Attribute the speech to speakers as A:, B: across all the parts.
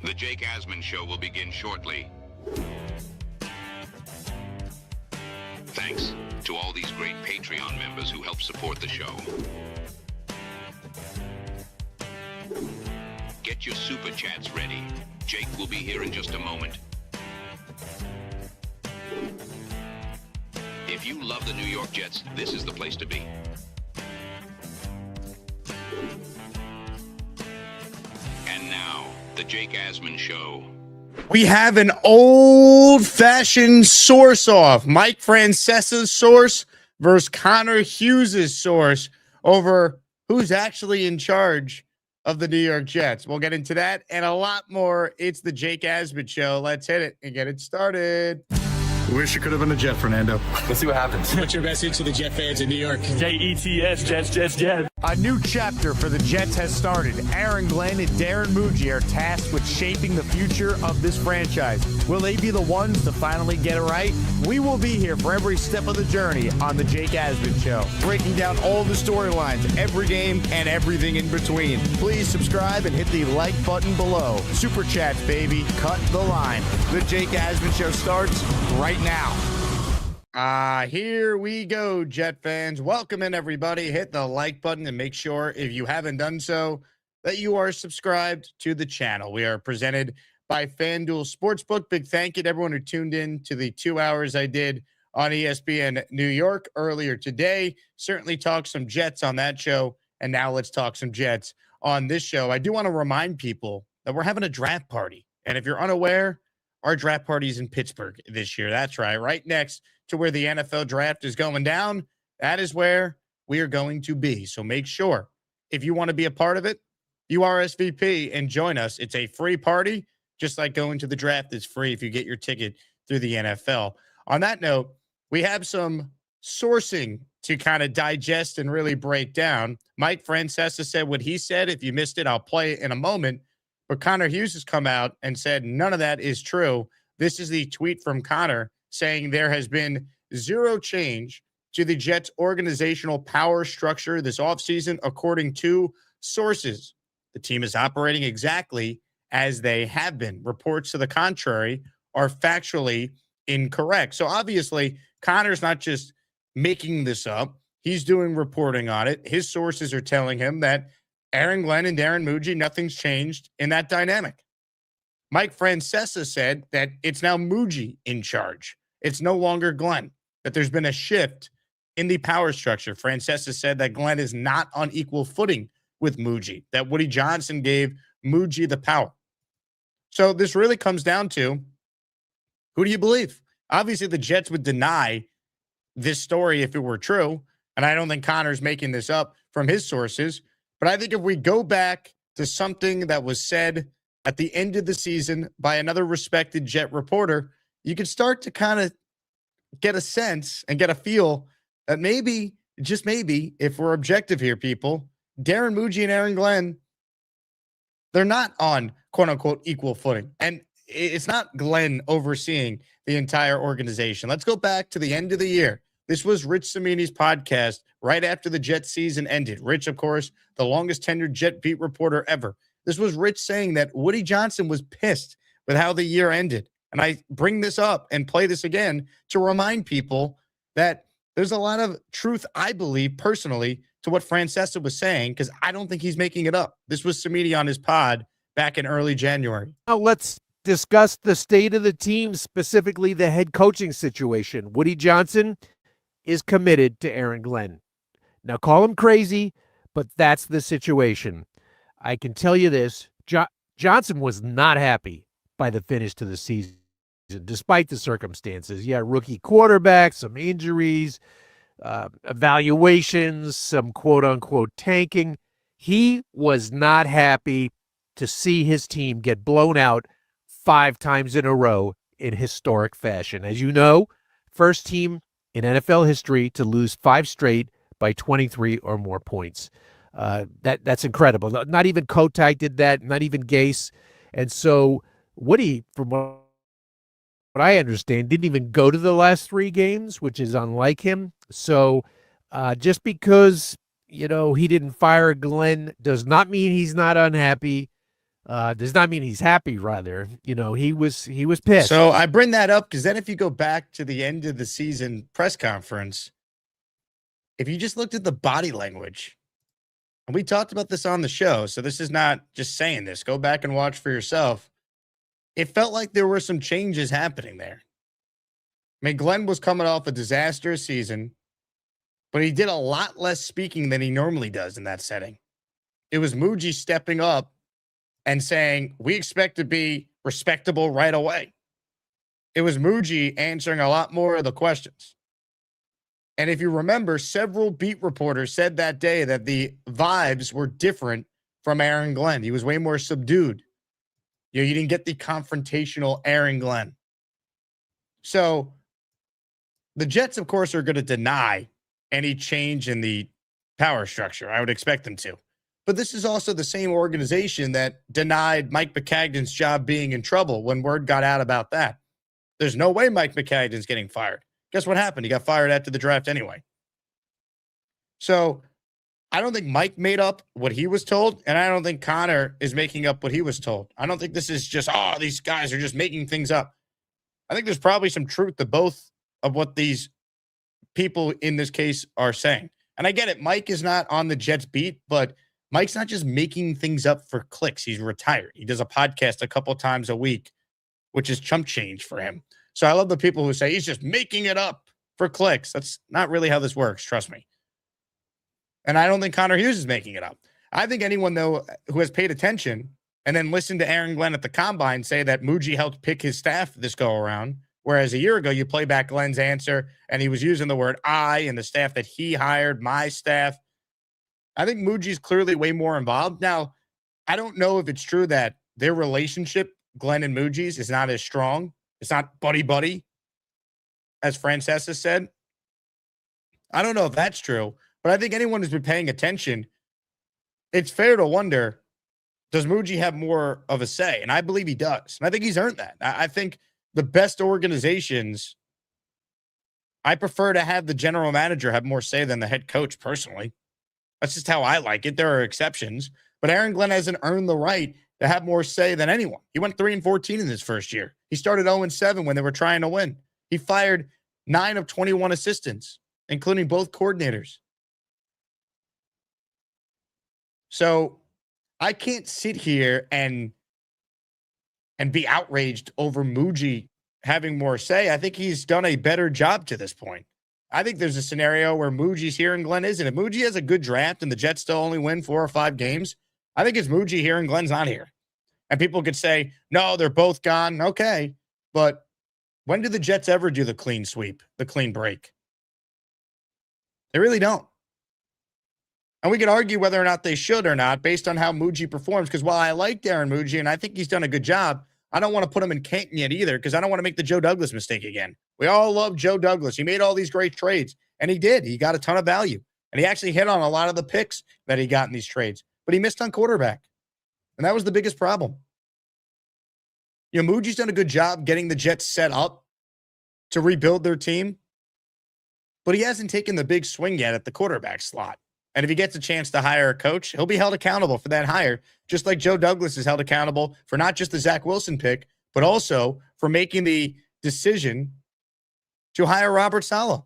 A: The Jake Asman Show will begin shortly. Thanks to all these great Patreon members who help support the show. Get your super chats ready. Jake will be here in just a moment. If you love the New York Jets, this is the place to be. And now, the Jake Asman Show.
B: We have an old-fashioned source-off. Mike Francesa's source versus Connor Hughes' source over who's actually in charge of the New York Jets. We'll get into that and a lot more. It's the Jake Asman Show. Let's hit it and get it started.
C: Wish you could have been a Jet, Fernando.
D: Let's see what happens.
E: What's your message to the Jet fans in New York?
D: Jets, Jets.
F: A new chapter for the Jets has started. Aaron Glenn and Darren Mougey are tasked with shaping the future of this franchise. Will they be the ones to finally get it right? We will be here for every step of the journey on the Jake Asman Show, breaking down all the storylines, every game, and everything in between. Please subscribe and hit the like button below. Super chats, baby. Cut the line. The Jake Asman Show starts right now.
B: Here we go, Jet fans. Welcome in, everybody. Hit the like button and make sure, if you haven't done so, that you are subscribed to the channel. We are presented by FanDuel Sportsbook. Big thank you to everyone who tuned in to the 2 hours I did on ESPN New York earlier today. Certainly talked some Jets on that show, and now let's talk some Jets on this show. I do want to remind people that we're having a draft party, and if you're unaware, our draft party is in Pittsburgh this year. That's right next to where the NFL draft is going down. That is where we are going to be. So make sure, if you want to be a part of it, you RSVP and join us. It's a free party, just like going to the draft is free if you get your ticket through the NFL. On that note, we have some sourcing to kind of digest and really break down. Mike Francesa said what he said. If you missed it, I'll play it in a moment. But Connor Hughes has come out and said none of that is true. This is the tweet from Connor saying there has been zero change to the Jets' organizational power structure this offseason, according to sources. The team is operating exactly as they have been. Reports to the contrary are factually incorrect. So obviously, Connor's not just making this up. He's doing reporting on it. His sources are telling him that Aaron Glenn and Darren Mougey, nothing's changed in that dynamic. Mike Francesa said that it's now Mougey in charge. It's no longer Glenn, that there's been a shift in the power structure. Francesa said that Glenn is not on equal footing with Mougey, that Woody Johnson gave Mougey the power. So this really comes down to, who do you believe? Obviously, the Jets would deny this story if it were true, and I don't think Connor's making this up from his sources. But I think if we go back to something that was said at the end of the season by another respected Jet reporter, you can start to kind of get a sense and get a feel that maybe, just maybe, if we're objective here, people, Darren Mougey and Aaron Glenn, they're not on quote-unquote equal footing. And it's not Glenn overseeing the entire organization. Let's go back to the end of the year. This was Rich Cimini's podcast right after the Jets season ended. Rich, of course, the longest tenured Jet beat reporter ever. This was Rich saying that Woody Johnson was pissed with how the year ended. And I bring this up and play this again to remind people that there's a lot of truth, I believe, personally, to what Francesa was saying, because I don't think he's making it up. This was Cimini on his pod back in early January.
G: Now let's discuss the state of the team, specifically the head coaching situation. Woody Johnson is committed to Aaron Glenn. Now, call him crazy, but that's the situation. I can tell you this, Johnson was not happy by the finish to the season, despite the circumstances. Yeah, rookie quarterback, some injuries, evaluations, some quote-unquote tanking. He was not happy to see his team get blown out 5 times in a row in historic fashion. As you know, first team in NFL history to lose 5 straight by 23 or more points. That's incredible. Not even Kotek did that, not even Gase. And so Woody, from what I understand, didn't even go to the last 3 games, which is unlike him. So just because, he didn't fire Glenn does not mean he's not unhappy. Does not mean he's happy, rather. He was pissed.
B: So I bring that up because then if you go back to the end of the season press conference, if you just looked at the body language, and we talked about this on the show, so this is not just saying this. Go back and watch for yourself. It felt like there were some changes happening there. I mean, Glenn was coming off a disastrous season, but he did a lot less speaking than he normally does in that setting. It was Mougey stepping up and saying, we expect to be respectable right away. It was Mougey answering a lot more of the questions. And if you remember, several beat reporters said that day that the vibes were different from Aaron Glenn. He was way more subdued. You didn't get the confrontational Aaron Glenn. So the Jets, of course, are going to deny any change in the power structure. I would expect them to. But this is also the same organization that denied Mike Maccagden's job being in trouble when word got out about that. There's no way Mike Maccagden's getting fired. Guess what happened? He got fired after the draft anyway. So I don't think Mike made up what he was told, and I don't think Connor is making up what he was told. I don't think this is just, these guys are just making things up. I think there's probably some truth to both of what these people in this case are saying. And I get it. Mike is not on the Jets beat, but Mike's not just making things up for clicks. He's retired. He does a podcast a couple times a week, which is chump change for him. So I love the people who say he's just making it up for clicks. That's not really how this works. Trust me. And I don't think Connor Hughes is making it up. I think anyone, though, who has paid attention and then listened to Aaron Glenn at the Combine say that Mougey helped pick his staff this go around, whereas a year ago you play back Glenn's answer and he was using the word I and the staff that he hired, my staff. I think Mougey's clearly way more involved. Now, I don't know if it's true that their relationship, Glenn and Mougey's, is not as strong. It's not buddy-buddy, as Francesa said. I don't know if that's true, but I think anyone who's been paying attention, it's fair to wonder, does Mougey have more of a say? And I believe he does. And I think he's earned that. I think the best organizations, I prefer to have the general manager have more say than the head coach, personally. That's just how I like it. There are exceptions. But Aaron Glenn hasn't earned the right to have more say than anyone. He went 3-14 in his first year. He started 0-7 when they were trying to win. He fired 9 of 21 assistants, including both coordinators. So I can't sit here and be outraged over Mougey having more say. I think he's done a better job to this point. I think there's a scenario where Mougey's here and Glenn isn't. If Mougey has a good draft and the Jets still only win 4 or 5 games, I think it's Mougey here and Glenn's not here. And people could say, no, they're both gone. Okay. But when do the Jets ever do the clean sweep, the clean break? They really don't. And we could argue whether or not they should or not based on how Mougey performs. Because while I like Darren Mougey and I think he's done a good job, I don't want to put him in Canton yet either because I don't want to make the Joe Douglas mistake again. We all love Joe Douglas. He made all these great trades, and he did. He got a ton of value, and he actually hit on a lot of the picks that he got in these trades. But he missed on quarterback, and that was the biggest problem. Mougey's done a good job getting the Jets set up to rebuild their team, but he hasn't taken the big swing yet at the quarterback slot. And if he gets a chance to hire a coach, he'll be held accountable for that hire, just like Joe Douglas is held accountable for not just the Zach Wilson pick, but also for making the decision to hire Robert Saleh.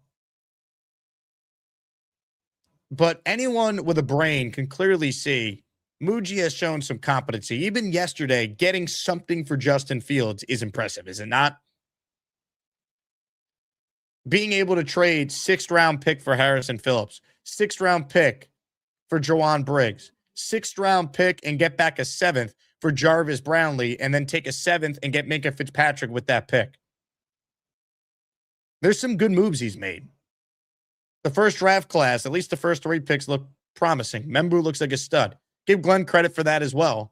B: But anyone with a brain can clearly see Mougey has shown some competency. Even yesterday, getting something for Justin Fields is impressive, is it not? Being able to trade 6th-round pick for Harrison Phillips, 6th-round pick for Jawan Briggs, 6th-round pick and get back a 7th for Jarvis Brownlee, and then take a 7th and get Minkah Fitzpatrick with that pick. There's some good moves he's made. The first draft class, at least the first 3 picks, look promising. Membu looks like a stud. Give Glenn credit for that as well.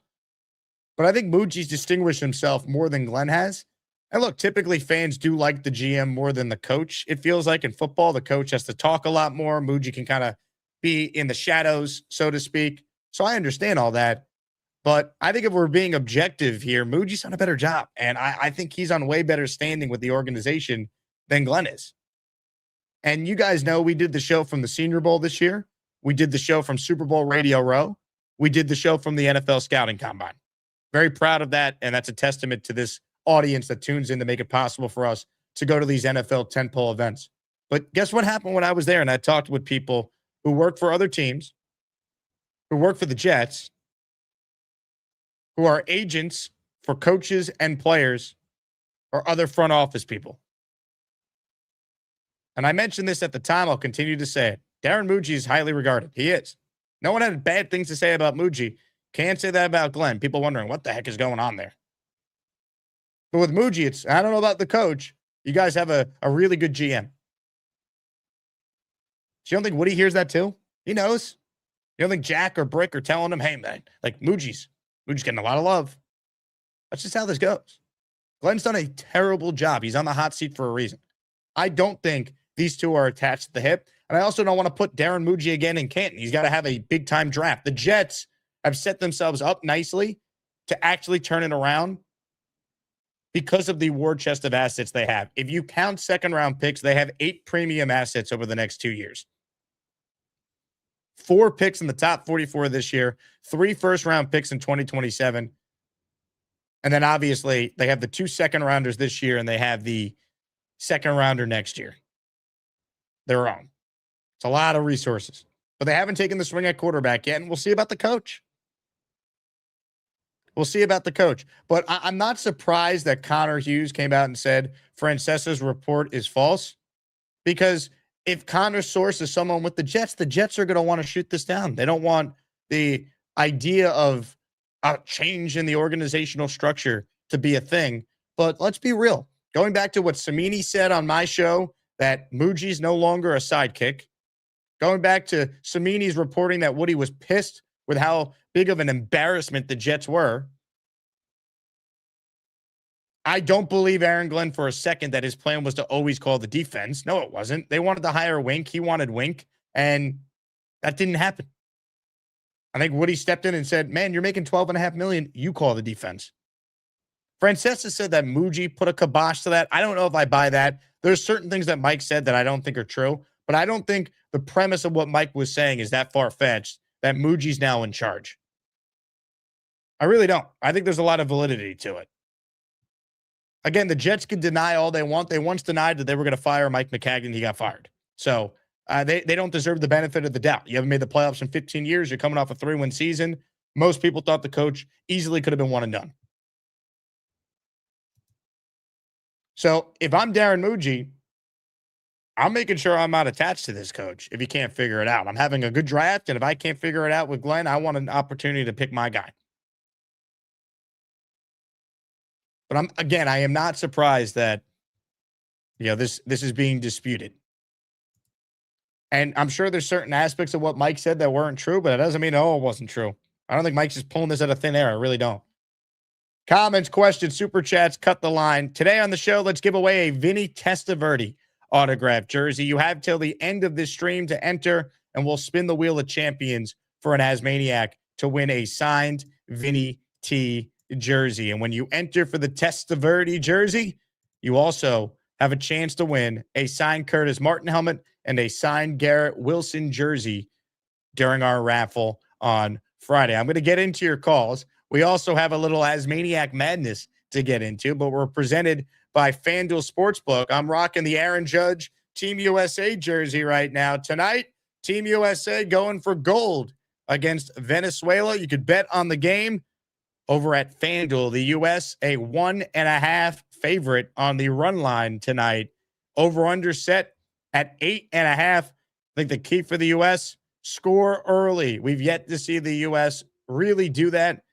B: But I think Mougey's distinguished himself more than Glenn has. And look, typically fans do like the GM more than the coach. It feels like in football, the coach has to talk a lot more. Mougey can kind of be in the shadows, so to speak. So I understand all that. But I think if we're being objective here, Mougey's done a better job. And I think he's on way better standing with the organization than Glenn is. And you guys know we did the show from the Senior Bowl this year. We did the show from Super Bowl Radio Row. We did the show from the NFL Scouting Combine. Very proud of that, and that's a testament to this audience that tunes in to make it possible for us to go to these NFL tentpole events. But guess what happened when I was there and I talked with people who work for other teams, who work for the Jets, who are agents for coaches and players or other front office people. And I mentioned this at the time. I'll continue to say it. Darren Mougey is highly regarded. He is. No one had bad things to say about Mougey. Can't say that about Glenn. People wondering what the heck is going on there. But with Mougey, it's, I don't know about the coach. You guys have a really good GM. So you don't think Woody hears that too? He knows. You don't think Jack or Brick are telling him, hey, man, like Mougey's getting a lot of love. That's just how this goes. Glenn's done a terrible job. He's on the hot seat for a reason. I don't think these two are attached to the hip. And I also don't want to put Darren Mougey again in Canton. He's got to have a big-time draft. The Jets have set themselves up nicely to actually turn it around because of the war chest of assets they have. If you count second-round picks, they have 8 premium assets over the next 2 years. 4 picks in the top 44 this year, 3 first-round picks in 2027. And then, obviously, they have the 2 second-rounders this year, and they have the second-rounder next year. Their own. It's a lot of resources. But they haven't taken the swing at quarterback yet, and we'll see about the coach. We'll see about the coach. But I'm not surprised that Connor Hughes came out and said Francesa's report is false, because if Connor's source is someone with the Jets are going to want to shoot this down. They don't want the idea of a change in the organizational structure to be a thing. But let's be real. Going back to what Samini said on my show, that Mougey's no longer a sidekick. Going back to Samini's reporting that Woody was pissed with how big of an embarrassment the Jets were. I don't believe Aaron Glenn for a second that his plan was to always call the defense. No, it wasn't. They wanted to hire Wink. He wanted Wink, and that didn't happen. I think Woody stepped in and said, man, you're making $12.5 million. You call the defense. Francesa said that Mougey put a kibosh to that. I don't know if I buy that. There's certain things that Mike said that I don't think are true, but I don't think the premise of what Mike was saying is that far-fetched, that Mougey's now in charge. I really don't. I think there's a lot of validity to it. Again, the Jets can deny all they want. They once denied that they were going to fire Mike McCagnon. He got fired. So they don't deserve the benefit of the doubt. You haven't made the playoffs in 15 years. You're coming off a 3-win season. Most people thought the coach easily could have been one and done. So if I'm Darren Mougey, I'm making sure I'm not attached to this coach if he can't figure it out. I'm having a good draft, and if I can't figure it out with Glenn, I want an opportunity to pick my guy. But I am not surprised that, this is being disputed. And I'm sure there's certain aspects of what Mike said that weren't true, but it doesn't mean, it wasn't true. I don't think Mike's just pulling this out of thin air. I really don't. Comments, questions, super chats, cut the line. Today on the show, let's give away a Vinny Testaverde autographed jersey. You have till the end of this stream to enter, and we'll spin the wheel of champions for an Asmaniac to win a signed Vinny T jersey. And when you enter for the Testaverde jersey, you also have a chance to win a signed Curtis Martin helmet and a signed Garrett Wilson jersey during our raffle on Friday. I'm going to get into your calls. We also have a little Asmaniac madness to get into, but we're presented by FanDuel Sportsbook. I'm rocking the Aaron Judge Team USA jersey right now. Tonight, Team USA going for gold against Venezuela. You could bet on the game over at FanDuel. The U.S., a 1.5 favorite on the run line tonight. Over-under set at 8.5. I think the key for the U.S., score early. We've yet to see the U.S. really do that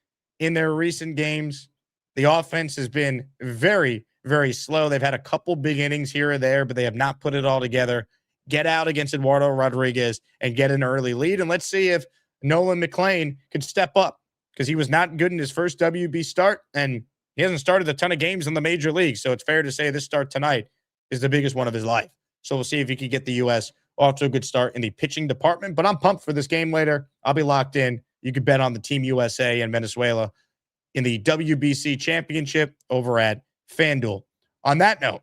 B: in their recent games. The offense has been very, very slow. They've had a couple big innings here or there, but they have not put it all together. Get out against Eduardo Rodriguez and get an early lead. And let's see if Nolan McLean could step up, because he was not good in his first WB start, and he hasn't started a ton of games in the major leagues. So it's fair to say this start tonight is the biggest one of his life. So we'll see if he can get the U.S. off to a good start in the pitching department. But I'm pumped for this game later. I'll be locked in. You could bet on the Team USA and Venezuela in the WBC Championship over at FanDuel. On that note,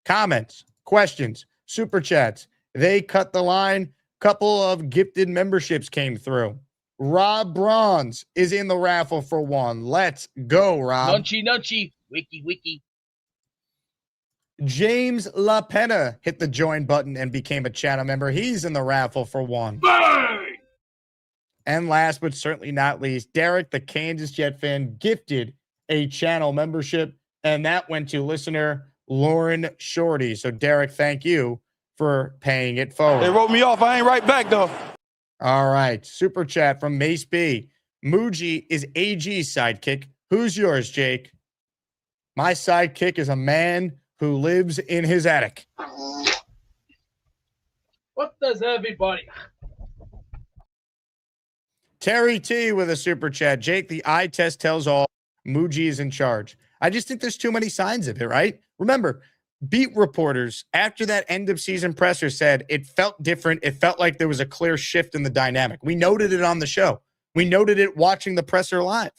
B: comments, questions, super chats, they cut the line. Couple of gifted memberships came through. Rob Bronze is in the raffle for one. Let's go, Rob.
H: Nunchy, wiki.
B: James LaPena hit the join button and became a channel member. He's in the raffle for one.
D: Bang!
B: And last but certainly not least, Derek, the Kansas Jet fan, gifted a channel membership, and that went to listener Lauren Shorty. So, Derek, thank you for paying it forward.
D: They wrote me off. I ain't right back, though.
B: All right. Super chat from Mace B. Mougey is AG's sidekick. Who's yours, Jake? My sidekick is a man who lives in his attic.
H: What does everybody?
B: Terry T with a super chat. Jake, the eye test tells all. Mougey is in charge. I just think there's too many signs of it, right? Remember, beat reporters after that end of season presser said it felt different. It felt like there was a clear shift in the dynamic. We noted it on the show. We noted it watching the presser live.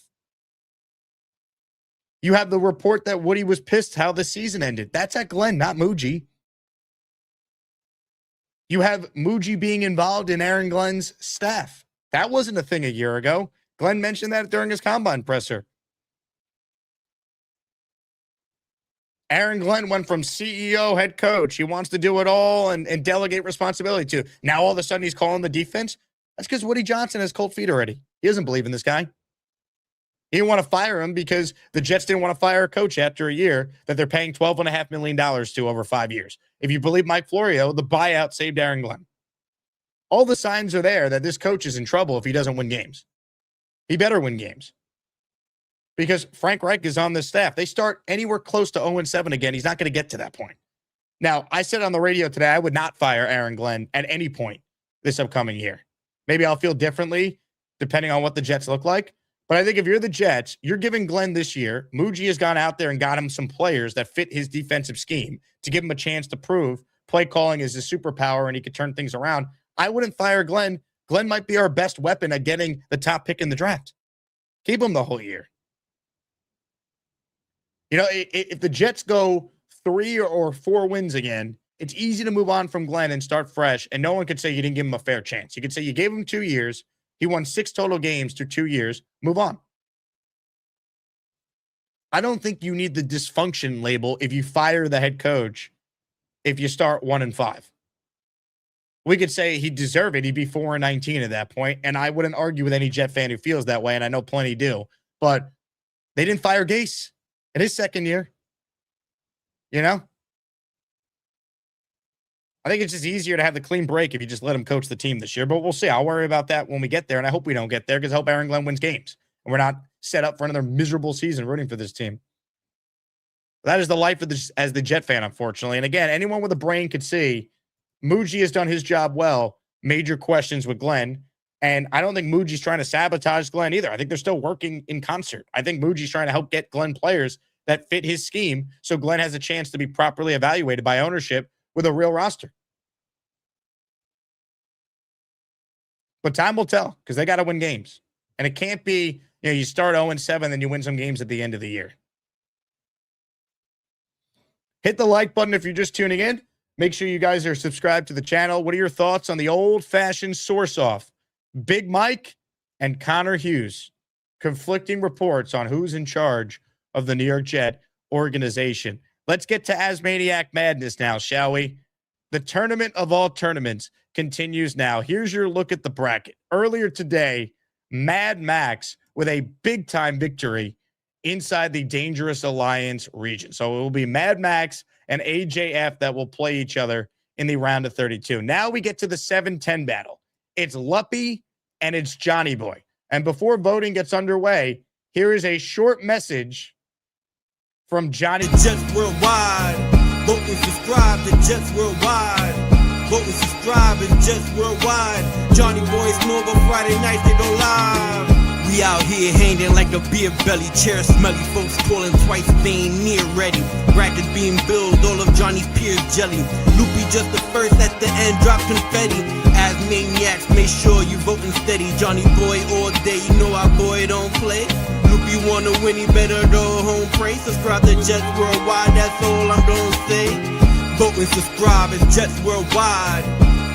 B: You have the report that Woody was pissed how the season ended. That's at Glenn, not Mougey. You have Mougey being involved in Aaron Glenn's staff. That wasn't a thing a year ago. Glenn mentioned that during his combine presser. Aaron Glenn went from CEO, head coach. He wants to do it all and delegate responsibility to. Now all of a sudden he's calling the defense. That's because Woody Johnson has cold feet already. He doesn't believe in this guy. He didn't want to fire him because the Jets didn't want to fire a coach after a year that they're paying $12.5 million to over 5 years. If you believe Mike Florio, the buyout saved Aaron Glenn. All the signs are there that this coach is in trouble if he doesn't win games. He better win games. Because Frank Reich is on this staff. They start anywhere close to 0-7 again. He's not going to get to that point. Now, I said on the radio today, I would not fire Aaron Glenn at any point this upcoming year. Maybe I'll feel differently depending on what the Jets look like. But I think if you're the Jets, you're giving Glenn this year. Mougey has gone out there and got him some players that fit his defensive scheme to give him a chance to prove play calling is his superpower and he could turn things around. I wouldn't fire Glenn. Glenn might be our best weapon at getting the top pick in the draft. Keep him the whole year. You know, if the Jets go 3 or 4 wins again, it's easy to move on from Glenn and start fresh, and no one could say you didn't give him a fair chance. You could say you gave him 2 years. He won 6 total games through 2 years. Move on. I don't think you need the dysfunction label if you fire the head coach if you start 1-5. We could say he'd deserve it. He'd be 4-19 at that point, and I wouldn't argue with any Jet fan who feels that way, and I know plenty do. But they didn't fire Gase in his second year. You know? I think it's just easier to have the clean break if you just let him coach the team this year. But we'll see. I'll worry about that when we get there, and I hope we don't get there because I hope Aaron Glenn wins games. And we're not set up for another miserable season rooting for this team. That is the life of as the Jet fan, unfortunately. And again, anyone with a brain could see Mougey has done his job well. Major questions with Glenn. And I don't think Mougey's trying to sabotage Glenn either. I think they're still working in concert. I think Mougey's trying to help get Glenn players that fit his scheme so Glenn has a chance to be properly evaluated by ownership with a real roster. But time will tell because they got to win games. And it can't be, you start 0-7 and you win some games at the end of the year. Hit the like button if you're just tuning in. Make sure you guys are subscribed to the channel. What are your thoughts on the old-fashioned source-off? Big Mike and Connor Hughes. Conflicting reports on who's in charge of the New York Jet organization. Let's get to Asmaniac madness now, shall we? The tournament of all tournaments continues now. Here's your look at the bracket. Earlier today, Mad Max with a big-time victory inside the Dangerous Alliance region. So it will be Mad Max and AJF that will play each other in the round of 32. Now we get to the 7-10 battle. It's Luppy and it's Johnny Boy. And before voting gets underway, here is a short message from Johnny.
I: Jets Worldwide. Vote and subscribe to Jets Worldwide. Vote and subscribe to Jets Worldwide. Johnny Boys know about Friday nights they go live. We out here hanging like a beer belly, chair smelly, folks calling twice, they ain't near ready. Bracket being built, all of Johnny's peers jelly. Loopy just the first, at the end drop confetti. As maniacs, make sure you voting steady. Johnny Boy all day, you know our boy don't play. Loopy wanna win, he better go home pray. Subscribe to Jets Worldwide, that's all I'm gonna say. Vote and subscribe, it's Jets Worldwide.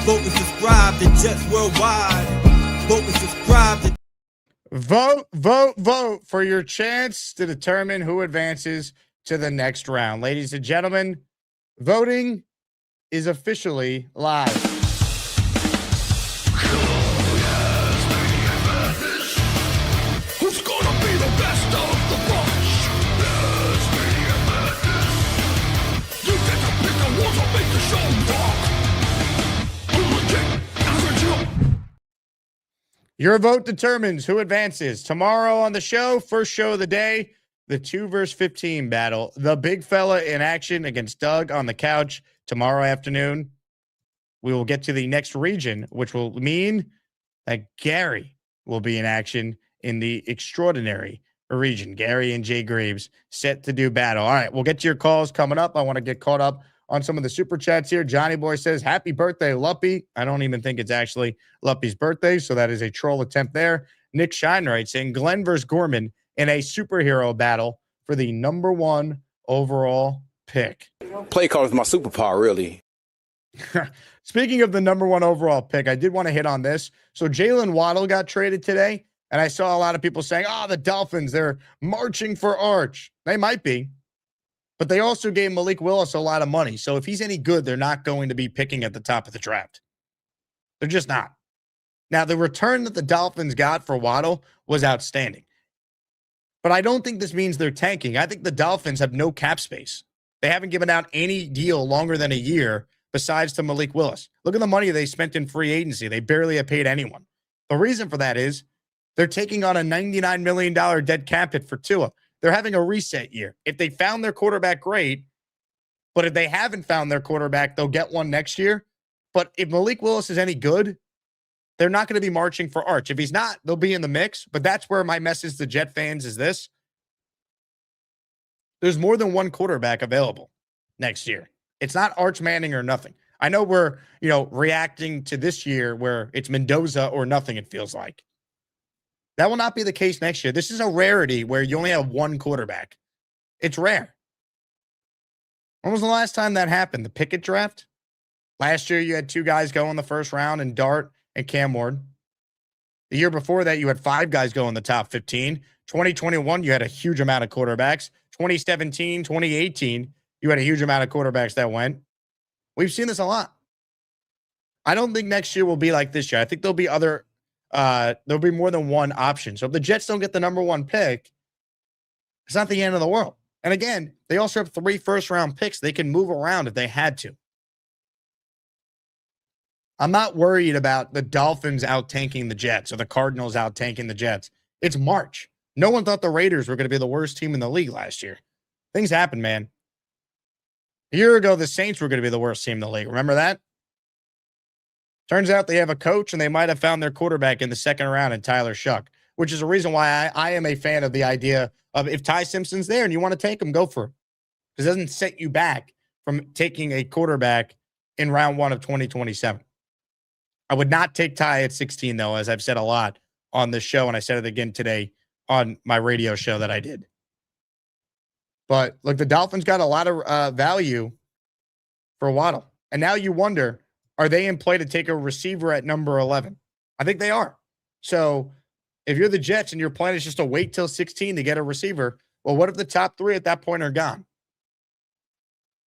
I: Vote and subscribe to Jets Worldwide. Vote and subscribe to
B: Vote, vote, vote for your chance to determine who advances to the next round. Ladies and gentlemen, voting is officially live.
A: Who's gonna be the best of the bunch? You get to pick the ones that make the show rock.
B: Your vote determines who advances. Tomorrow on the show, first show of the day, the 2 versus 15 battle. The big fella in action against Doug on the couch tomorrow afternoon. We will get to the next region, which will mean that Gary will be in action in the extraordinary region. Gary and Jay Greaves set to do battle. All right, we'll get to your calls coming up. I want to get caught up on some of the super chats here. Johnny Boy says, happy birthday, Luppy. I don't even think it's actually Luppy's birthday, so that is a troll attempt there. Nick Scheinwright saying Glenn versus Gorman in a superhero battle for the number 1 overall pick.
D: Play call is my superpower, really.
B: Speaking of the number 1 overall pick, I did want to hit on this. So Jalen Waddle got traded today, and I saw a lot of people saying, oh, the Dolphins, they're marching for Arch. They might be. But they also gave Malik Willis a lot of money. So if he's any good, they're not going to be picking at the top of the draft. They're just not. Now, the return that the Dolphins got for Waddle was outstanding. But I don't think this means they're tanking. I think the Dolphins have no cap space. They haven't given out any deal longer than a year besides to Malik Willis. Look at the money they spent in free agency. They barely have paid anyone. The reason for that is they're taking on a $99 million dead cap hit for Tua. They're having a reset year. If they found their quarterback, great. But if they haven't found their quarterback, they'll get one next year. But if Malik Willis is any good, they're not going to be marching for Arch. If he's not, they'll be in the mix. But that's where my message to Jet fans is this. There's more than one quarterback available next year. It's not Arch Manning or nothing. I know we're, reacting to this year where it's Mendoza or nothing, it feels like. That will not be the case next year. This is a rarity where you only have one quarterback. It's rare. When was the last time that happened? The Pickett draft? Last year, you had 2 guys go in the first round, and Dart and Cam Ward. The year before that, you had 5 guys go in the top 15. 2021, you had a huge amount of quarterbacks. 2017, 2018, you had a huge amount of quarterbacks that went. We've seen this a lot. I don't think next year will be like this year. I think there'll be there'll be more than one option. So if the Jets don't get the number 1 pick, it's not the end of the world. And again, they also have 3 first-round picks. They can move around if they had to. I'm not worried about the Dolphins out-tanking the Jets or the Cardinals out-tanking the Jets. It's March. No one thought the Raiders were going to be the worst team in the league last year. Things happen, man. A year ago, the Saints were going to be the worst team in the league. Remember that? Turns out they have a coach, and they might have found their quarterback in the second round in Tyler Shuck, which is a reason why I am a fan of the idea of if Ty Simpson's there and you want to take him, go for it. Because it doesn't set you back from taking a quarterback in round 1 of 2027. I would not take Ty at 16, though, as I've said a lot on this show, and I said it again today on my radio show that I did. But, look, the Dolphins got a lot of value for Waddle. And now you wonder, are they in play to take a receiver at number 11? I think they are. So if you're the Jets and your plan is just to wait till 16 to get a receiver, well, what if the top 3 at that point are gone?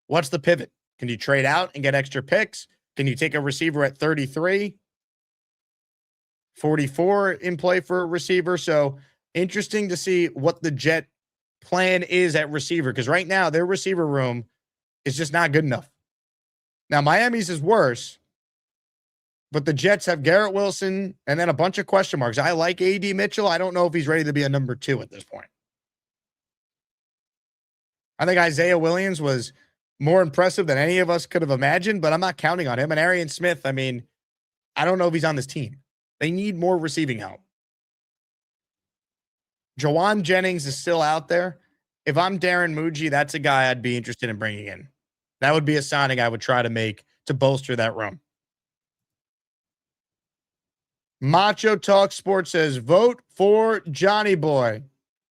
B: What's the pivot? Can you trade out and get extra picks? Can you take a receiver at 33? 44 in play for a receiver. So interesting to see what the Jet plan is at receiver, because right now their receiver room is just not good enough. Now, Miami's is worse, but the Jets have Garrett Wilson and then a bunch of question marks. I like A.D. Mitchell. I don't know if he's ready to be a number 2 at this point. I think Isaiah Williams was more impressive than any of us could have imagined, but I'm not counting on him. And Arian Smith, I mean, I don't know if he's on this team. They need more receiving help. Jawan Jennings is still out there. If I'm Darren Mougey, that's a guy I'd be interested in bringing in. That would be a signing I would try to make to bolster that room. Macho Talk Sports says, vote for Johnny Boy.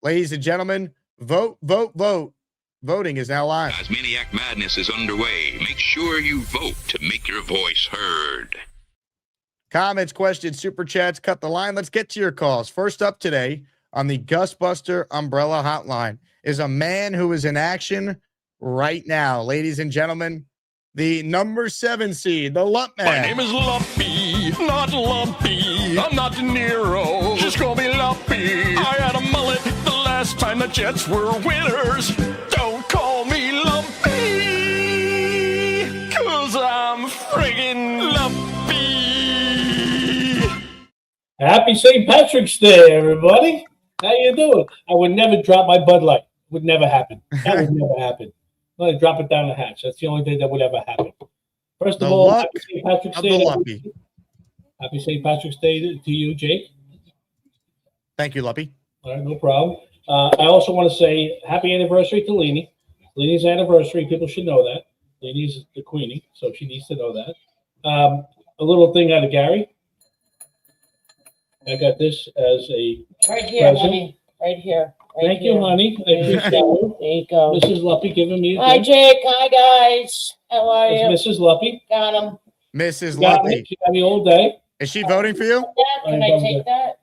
B: Ladies and gentlemen, vote, vote, vote. Voting is now live. Comments, questions, super chats, cut the line. Let's get to your calls. First up today on the Gusbuster Umbrella Hotline is a man who is in action right now. Ladies and gentlemen, the number 7 seed, the Lump Man.
J: My name is Lumpy, not Lumpy. I'm not De Niro. Just call me Lumpy. I had a mullet the last time the Jets were winners. Don't call me Lumpy, 'cause I'm friggin' Lumpy.
H: Happy St. Patrick's Day, everybody. How you doing? I would never drop my Bud Light. Would never happen. That would never happen. I'm going to drop it down the hatch. That's the only thing that would ever happen. First of all, happy St. Patrick's Day. Happy St. Patrick's Day to you, Jake.
B: Thank you, Lumpy.
H: All right, no problem. I also want to say happy anniversary to Leanie. Leanie's anniversary. People should know that. Leanie's the queenie, so she needs to know that. A little thing out of Gary. I got this as a
K: right here,
H: present.
K: honey. Right here.
H: Thank you, honey. I appreciate you.
K: There you go.
H: Mrs. Luppy giving me a
K: Hi,
H: gift.
K: Jake. Hi, guys. How are you?
H: That's Mrs. Luppy.
K: Got him.
B: Mrs.
H: Got me.
B: Lumpy.
H: She got me all day.
B: Is she voting for you?
K: Can I take that?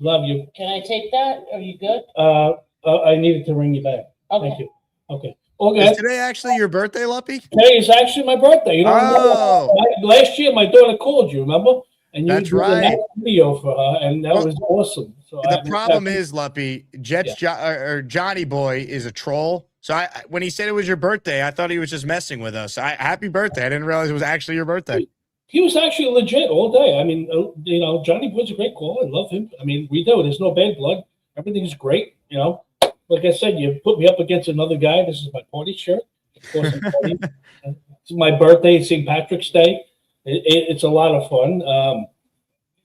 H: Love you.
K: Can I take that? Are you good?
H: I needed to ring you back.
K: Okay.
H: Thank you. Okay. Okay.
B: Is today actually your birthday, Lumpy?
H: Today is actually my birthday. You know, last year my daughter called you, remember? And you
B: That's
H: did
B: right.
H: that video for her, and that was awesome. So
B: The problem is, Lumpy, or Johnny Boy is a troll. So when he said it was your birthday, I thought he was just messing with us. Happy birthday. I didn't realize it was actually your birthday.
H: He was actually legit all day. I mean, you know, Johnny Boy's a great caller. I love him. I mean, we do. There's no bad blood. Everything's great, you know. Like I said, you put me up against another guy. This is my party shirt. Of course, I'm partying. It's my birthday, St. Patrick's Day. It's a lot of fun.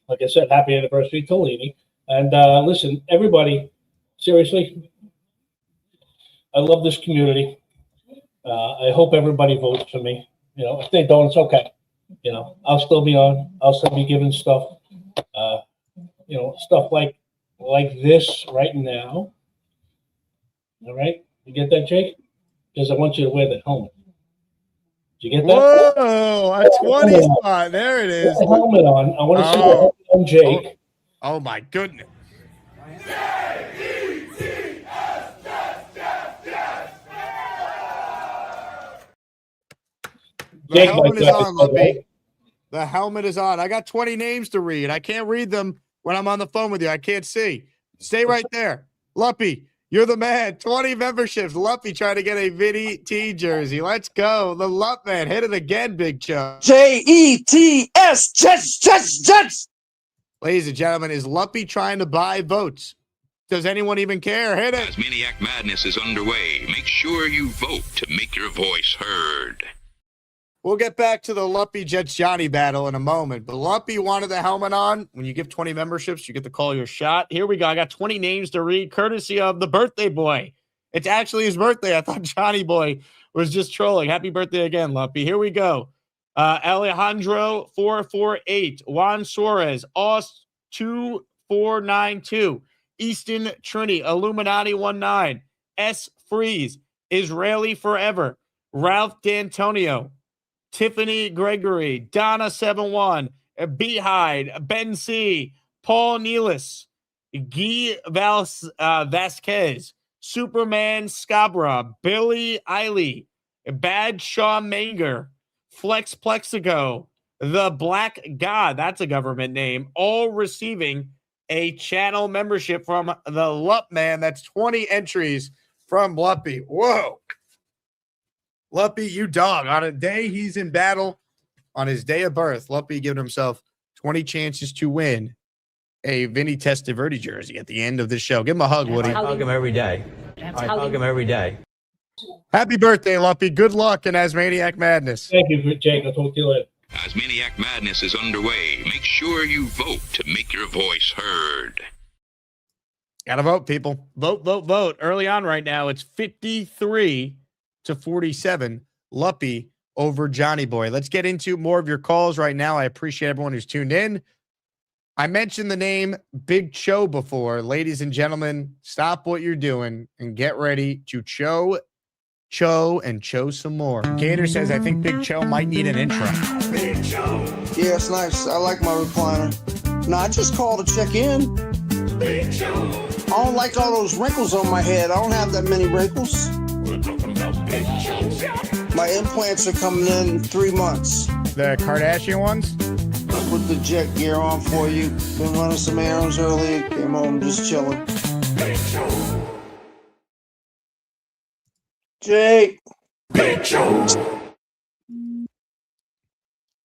H: Like I said, happy anniversary to Leanie. And listen, everybody, seriously, I love this community. I hope everybody votes for me. You know, if they don't, it's okay. You know, I'll still be on. I'll still be giving stuff. You know, stuff like this right now. All right, you get that, Jake? Because I want you to wear that helmet. Did you get that?
B: Whoa, a 20 spot. There it is.
H: Put the helmet on. I want to see the helmet on Jake.
B: Oh my goodness. The helmet is on, Lumpy. The helmet is on. I got 20 names to read. I can't read them when I'm on the phone with you. I can't see. Stay right there. Lumpy, you're the man. 20 memberships. Lumpy trying to get a Vinny T jersey. Let's go. The Lump Man. Hit it again, Big Chuck.
L: Jets, Jets.
B: Ladies and gentlemen, is Lumpy trying to buy votes? Does anyone even care? Hit it.
A: Asmaniac Madness is underway. Make sure you vote to make your voice heard.
B: We'll get back to the Lumpy Jets Johnny battle in a moment, but Lumpy wanted the helmet on. When you give 20 memberships, you get to call your shot. Here we go. I got 20 names to read, courtesy of the birthday boy. It's actually his birthday. I thought Johnny Boy was just trolling. Happy birthday again, Lumpy. Here we go. Alejandro 448, Juan Suarez, Aus 2492, Easton Trini, Illuminati 19, S Freeze, Israeli Forever, Ralph D'Antonio, Tiffany Gregory, Donna 71, Beehive, Ben C, Paul Nealis, Guy Vasquez, Superman Scabra, Billy Eiley, Bad Shaw Manger, Flex Plexico, The Black God, that's a government name, all receiving a channel membership from the Lump Man. That's 20 entries from Lumpy. Whoa. Lumpy, you dog. On a day he's in battle, on his day of birth, Lumpy giving himself 20 chances to win a Vinny Testaverde jersey at the end of this show. Give him a hug, Woody.
M: I hug him every day. I hug him every day.
B: Happy birthday, Lumpy. Good luck in Asmaniac Madness.
H: Thank you, Jake. I'll talk to you later.
A: Asmaniac Madness is underway. Make sure you vote to make your voice heard.
B: Gotta vote, people. Vote, vote, vote. Early on right now, it's 53 to 47. Lumpy over Johnny Boy. Let's get into more of your calls right now. I appreciate everyone who's tuned in. I mentioned the name Big Cho before. Ladies and gentlemen, stop what you're doing and get ready to Cho some more. Gator says, I think Big Cho might need an intro.
L: Yeah, it's nice. I like my recliner. No, I just called to check in. I don't like all those wrinkles on my head. I don't have that many wrinkles. My implants are coming in 3 months.
B: The Kardashian ones?
L: Put the jet gear on for you. Been running some errands early. Came home just chilling. Jake.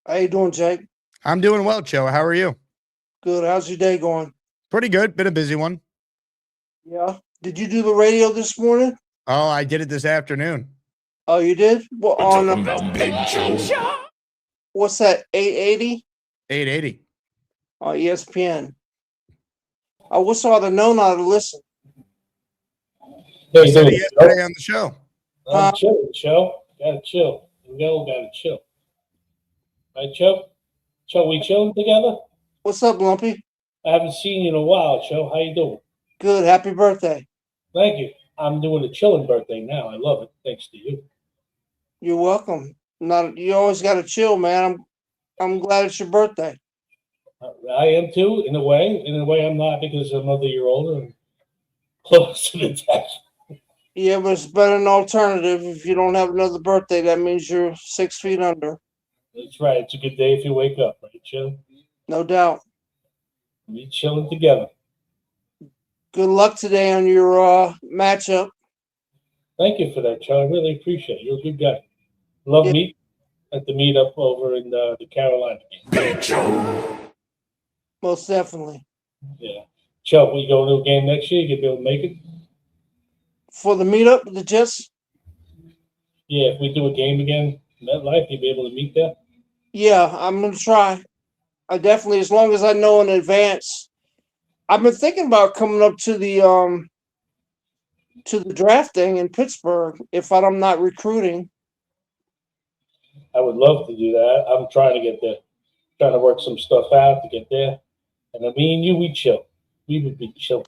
L: How you doing, Jake?
B: I'm doing well, Joe. How are you?
L: Good. How's your day going?
B: Pretty good. Been a busy one.
L: Yeah. Did you do the radio this morning?
B: Oh, I did it this afternoon.
L: Oh, you did? Well, on what's that? 880?
B: 880.
L: Oh, ESPN. I wish I would have known how to listen.
H: Hey,
B: Said yesterday on the show.
H: Chill, Joe. Gotta chill. We all gotta chill. Right, Joe? Joe, we chilling together?
L: What's up, Lumpy?
H: I haven't seen you in a while, Joe. How you doing?
L: Good. Happy birthday.
H: Thank you. I'm doing a chilling birthday now. I love it. Thanks to you.
L: You're welcome. You always got to chill, man. I'm glad it's your birthday.
H: I am too, in a way. In a way, I'm not because I'm another year older and close to the test.
L: Yeah, but it's better than alternative. If you don't have another birthday, that means you're 6 feet under.
H: That's right. It's a good day if you wake up, right, Joe?
L: No doubt.
H: We chilling together.
L: Good luck today on your matchup.
H: Thank you for that, Joe. I really appreciate it. You're a good guy. Love meet at the meetup over in the Carolina game.
L: Most definitely.
H: Yeah. Joe, will you go to a game next year? You can be able to make it?
L: For the meetup, the Jets?
H: Yeah, if we do a game again, MetLife, you'll be able to meet there?
L: Yeah, I'm going to try. I definitely, as long as I know in advance. I've been thinking about coming up to the draft thing in Pittsburgh if I'm not recruiting.
H: I would love to do that. I'm trying to get there. Trying to work some stuff out to get there. And I mean, you, we chill. We would be chill.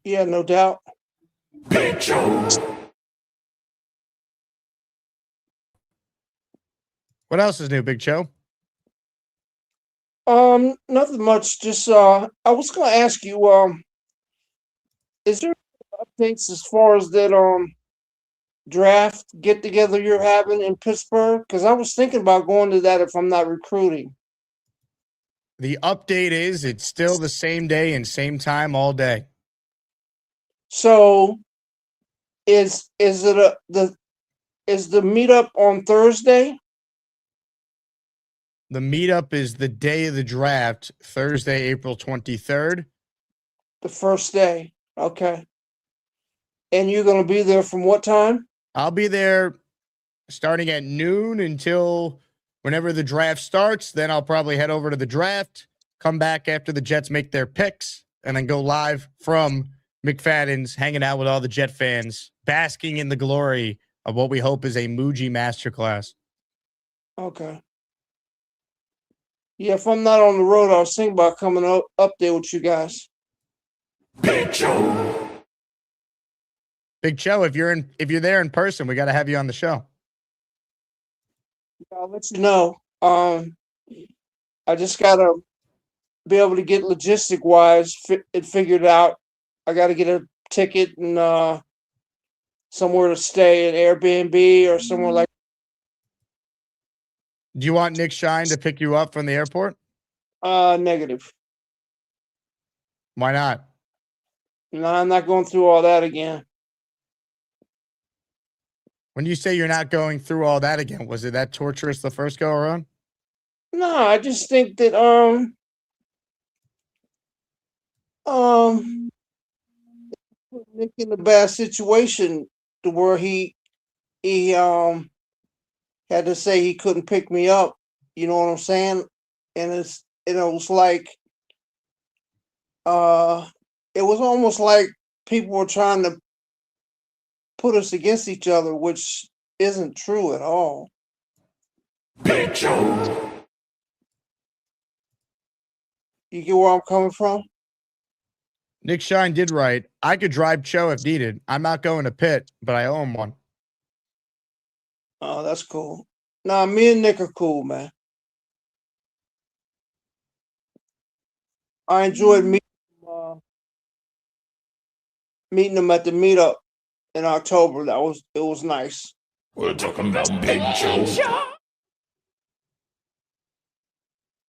L: Yeah, no doubt.
B: What else is new, Big Joe?
L: Nothing much. Just I was gonna ask you, is there updates as far as that draft get together you're having in Pittsburgh? Because I was thinking about going to that if I'm not recruiting.
B: The update is it's still the same day and same time all day.
L: So is it the meetup on Thursday?
B: The meetup is the day of the draft, Thursday, April 23rd.
L: The first day. Okay. And you're going to be there from what time?
B: I'll be there starting at noon until whenever the draft starts. Then I'll probably head over to the draft, come back after the Jets make their picks, and then go live from McFadden's, hanging out with all the Jet fans, basking in the glory of what we hope is a Mougey masterclass.
L: Okay. Yeah, if I'm not on the road, I was thinking about coming up there with you guys.
B: Big Joe, if you're there in person, we got to have you on the show.
L: I'll let you know. I just gotta be able to get logistic wise it figured out. I got to get a ticket and somewhere to stay, an Airbnb or somewhere like.
B: Do you want Nick Shine to pick you up from the airport?
L: Negative.
B: Why not?
L: No, I'm not going through all that again.
B: When you say you're not going through all that again, was it that torturous the first go around?
L: No, I just think that Nick in a bad situation to where he had to say he couldn't pick me up. You know what I'm saying? And it was like it was almost like people were trying to put us against each other, which isn't true at all.
B: Big Joe.
L: You get where I'm coming from?
B: Nick Shine did right. I could drive Cho if needed. I'm not going to Pitt, but I owe him one.
L: Oh, that's cool. Nah, me and Nick are cool, man. I enjoyed meeting him at the meetup in October. It was nice.
J: We're talking about Big Joe.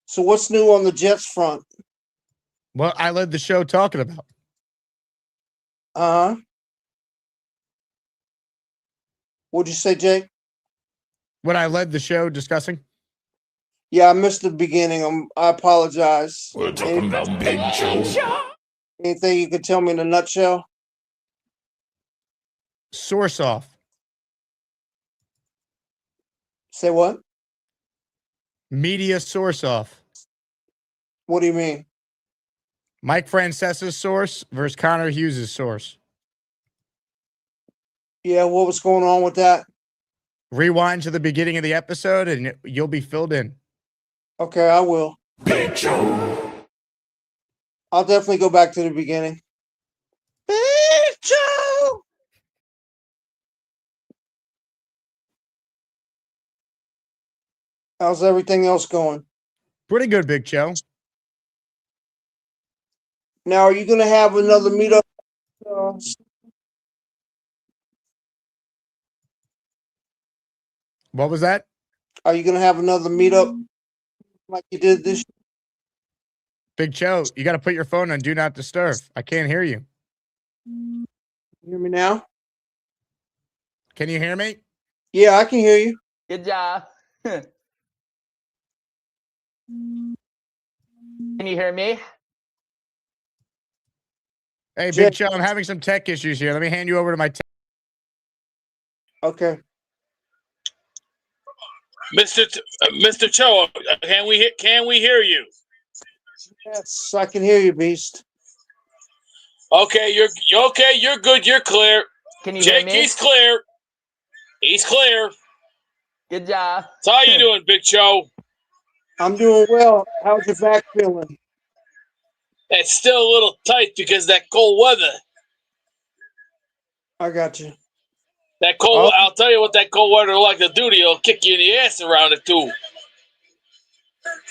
L: So what's new on the Jets front?
B: Well, I led the show talking about.
L: What'd you say, Jake?
B: What I led the show discussing?
L: Yeah, I missed the beginning. I apologize.
J: We're talking about Big Joe.
L: Anything you could tell me in a nutshell?
B: Source off.
L: Say what?
B: Media source off.
L: What do you mean?
B: Mike Francesa's source versus Connor Hughes' source.
L: Yeah, what was going on with that?
B: Rewind to the beginning of the episode and you'll be filled in.
L: Okay, I will.
J: Big Joe.
L: I'll definitely go back to the beginning. Big Joe! How's everything else going?
B: Pretty good, Big Joe.
L: Now, are you going to have another meetup?
B: What was that?
L: Are you going to have another meetup like you did this year?
B: Big Joe, you got to put your phone on Do Not Disturb. I can't hear you.
L: You hear me now?
B: Can you hear me?
L: Yeah, I can hear you.
N: Good job. Can you hear me?
B: Hey, Big Joe, I'm having some tech issues here. Let me hand you over to my tech.
L: Okay.
O: Mr. Cho, can we hear you?
L: Yes, I can hear you, Beast.
O: Okay, you're okay. You're good. You're clear.
N: Can you
O: Jake,
N: hear me?
O: he's clear. He's clear.
N: Good job.
O: So how you doing, Big Cho?
L: I'm doing well. How's your back feeling?
O: It's still a little tight because of that cold weather.
L: I got you.
O: That cold. I'll tell you what that cold weather like to do to you. It'll kick you in the ass around it too.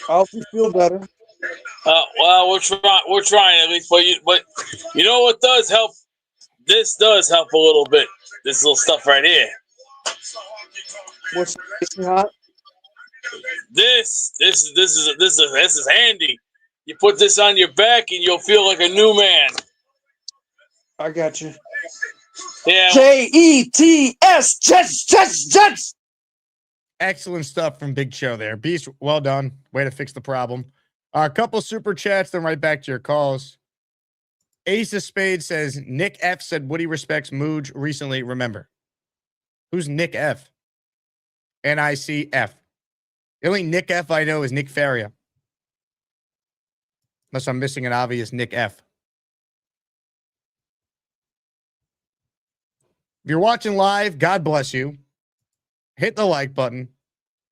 L: I hope you feel better.
O: Well, we're trying at least, but you know what does help? This does help a little bit. This little stuff right here.
L: What's hot?
O: This is handy. You put this on your back and you'll feel like a new man.
L: I got you.
O: Yeah.
L: Jets, Jets.
B: Excellent stuff from Big Joe there. Beast, well done. Way to fix the problem. A couple super chats, then right back to your calls. Ace of Spades says, Nick F said Woody respects Mooj recently. Remember. Who's Nick F? N-I-C-F. The only Nick F I know is Nick Faria. Unless I'm missing an obvious Nick F. If you're watching live, God bless you. Hit the like button.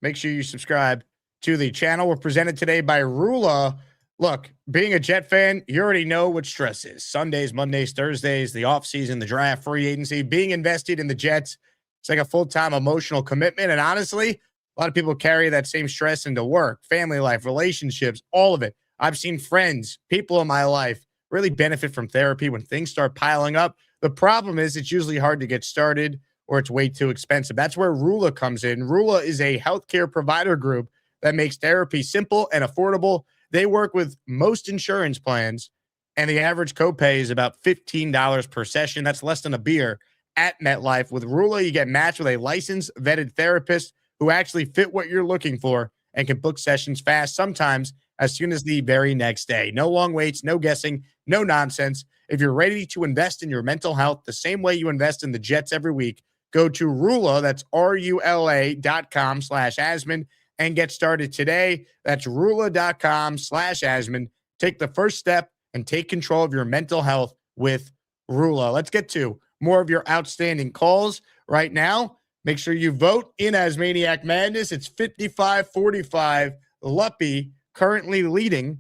B: Make sure you subscribe to the channel. We're presented today by Rula. Look, being a Jet fan, you already know what stress is. Sundays, Mondays, Thursdays, the offseason, the draft, free agency. Being invested in the Jets, it's like a full-time emotional commitment. And honestly, a lot of people carry that same stress into work, family life, relationships, all of it. I've seen friends, people in my life really benefit from therapy when things start piling up. The problem is it's usually hard to get started or it's way too expensive. That's where Rula comes in. Rula is a healthcare provider group that makes therapy simple and affordable. They work with most insurance plans, and the average copay is about $15 per session. That's less than a beer at MetLife. With Rula, you get matched with a licensed, vetted therapist who actually fit what you're looking for and can book sessions fast, sometimes as soon as the very next day. No long waits, no guessing, no nonsense. If you're ready to invest in your mental health the same way you invest in the Jets every week, go to Rula, that's RULA.com/Asman, and get started today. That's Rula.com/Asman. Take the first step and take control of your mental health with Rula. Let's get to more of your outstanding calls right now. Make sure you vote in Asmaniac Madness. It's 55-45. Luppy currently leading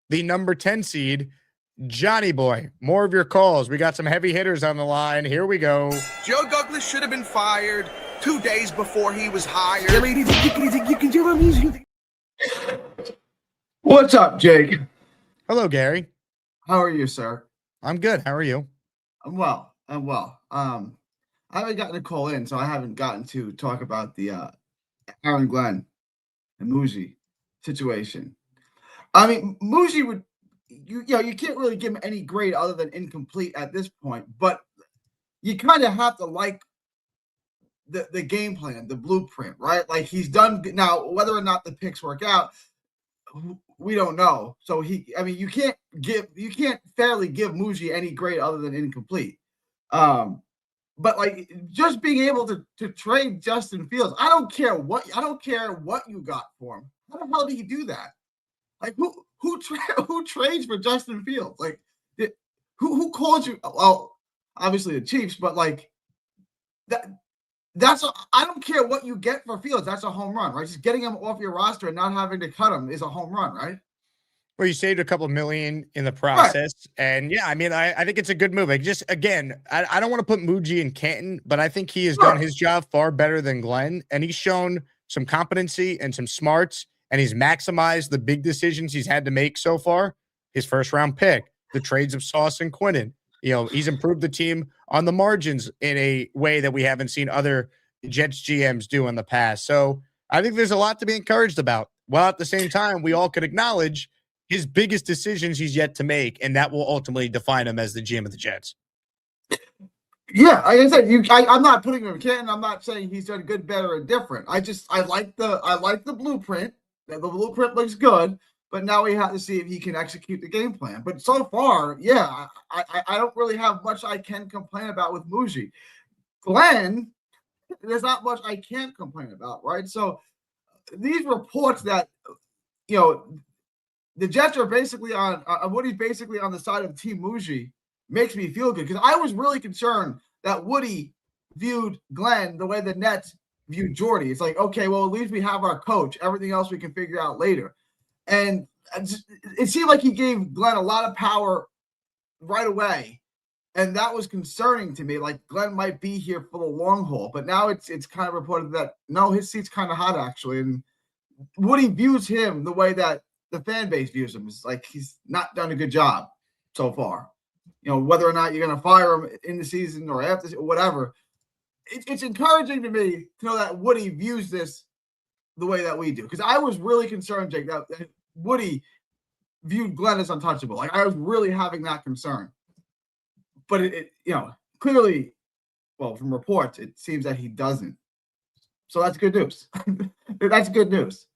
B: the number 10 seed, Johnny Boy. More of your calls. We got some heavy hitters on the line. Here we go.
P: Joe Douglas should have been fired. 2 days before he was hired.
Q: What's up, Jake?
B: Hello, Gary.
Q: How are you, sir?
B: I'm good. How are you?
Q: I'm well. I haven't gotten a call in, so I haven't gotten to talk about the Aaron Glenn and Mougey situation. I mean, Mougey would you can't really give him any grade other than incomplete at this point, but you kind of have to like the game plan, the blueprint, right? Like he's done now. Whether or not the picks work out, we don't know. So you can't fairly give Mougey any grade other than incomplete. But like just being able to trade Justin Fields, I don't care what you got for him. How the hell did he do that? Like who trades for Justin Fields? Like who called you? Well, obviously the Chiefs, but like I don't care what you get for Fields. That's a home run, right? Just getting him off your roster and not having to cut him is a home run, right?
B: Well, you saved a couple million in the process. Right. And yeah, I mean, I think it's a good move. Like just again, I don't want to put Mougey in Canton, but I think he has done his job far better than Glenn. And he's shown some competency and some smarts, and he's maximized the big decisions he's had to make so far. His first round pick, the trades of Sauce and Quinnen. He's improved the team on the margins in a way that we haven't seen other Jets GMs do in the past. So I think there's a lot to be encouraged about. While at the same time, we all could acknowledge his biggest decisions he's yet to make, and that will ultimately define him as the GM of the Jets.
Q: Yeah, like I said, I'm not putting him in Canton. I'm not saying he's done good, better, or different. I like the blueprint. The blueprint looks good, but now we have to see if he can execute the game plan. But so far, yeah, I don't really have much I can complain about with Mougey. Glenn, there's not much I can't complain about, right? So these reports that the Jets are basically on Woody's basically on the side of Team Mougey makes me feel good, because I was really concerned that Woody viewed Glenn the way the Nets viewed Jordy. It's like, okay, well, at least we have our coach. Everything else we can figure out later. And it seemed like he gave Glenn a lot of power right away, and that was concerning to me. Like Glenn might be here for the long haul, but now it's kind of reported that no, his seat's kind of hot actually, and Woody views him the way that the fan base views him. Is like he's not done a good job so far. Whether or not you're going to fire him in the season or after, whatever, it's encouraging to me to know that Woody views this the way that we do. Because I was really concerned, Jake, that Woody viewed Glenn as untouchable. Like I was really having that concern. But it clearly, well, from reports, it seems that he doesn't. So that's good news. That's good news.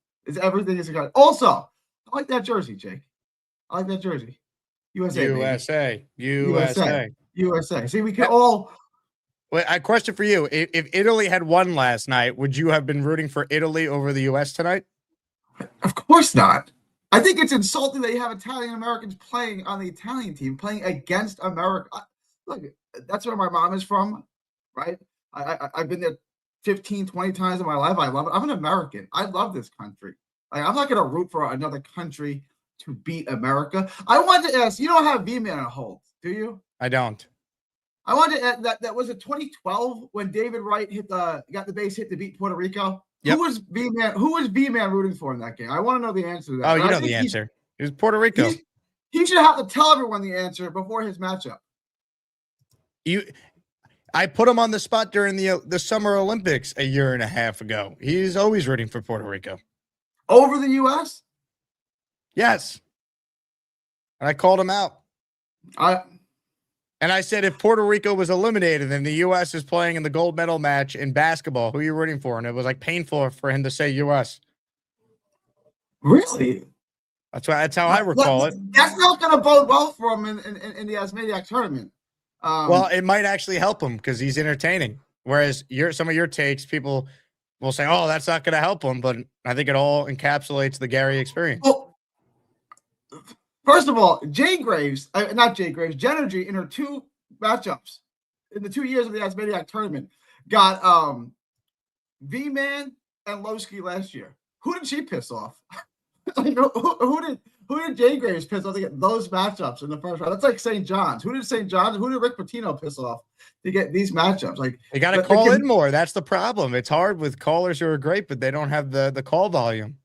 Q: Everything is good. Also, I like that jersey, Jake. I like that jersey. USA. See, we can all.
B: Wait, I question for you: if Italy had won last night, would you have been rooting for Italy over the U.S. tonight?
Q: Of course not. I think it's insulting that you have Italian Americans playing on the Italian team, playing against America. Look, that's where my mom is from, right? I've been there 15, 20 times in my life. I love it. I'm an American. I love this country. I'm not going to root for another country to beat America. I wanted to ask, you don't have V-Man on hold, do you?
B: I don't.
Q: I wanted to ask, that was it 2012 when David Wright got the base hit to beat Puerto Rico? Yep. Who was V-Man rooting for in that game? I want to know the answer to that.
B: Oh, you know the answer. It was Puerto Rico.
Q: He should have to tell everyone the answer before his matchup.
B: I put him on the spot during the Summer Olympics a year and a half ago. He's always rooting for Puerto Rico.
Q: Over the U.S.?
B: Yes. And I called him out. And I said, if Puerto Rico was eliminated and the U.S. is playing in the gold medal match in basketball, who are you rooting for? And it was like painful for him to say U.S.
Q: Really?
B: That's how I recall it.
Q: That's not going to bode well for him in the Asmaniac tournament.
B: Well, it might actually help him because he's entertaining. Whereas some of your takes, people will say, oh, that's not going to help him. But I think it all encapsulates the Gary experience.
Q: Well, first of all, Jenergy in her 2 matchups in the 2 years of the Asmaniac tournament got V-Man and Lowski last year. Who did she piss off? Who Who did Jay Graves piss off to get those matchups in the first round? That's like St. John's. Who did St. John's? Who did Rick Pitino piss off to get these matchups? Like
B: you got to call in more. That's the problem. It's hard with callers who are great, but they don't have the call volume.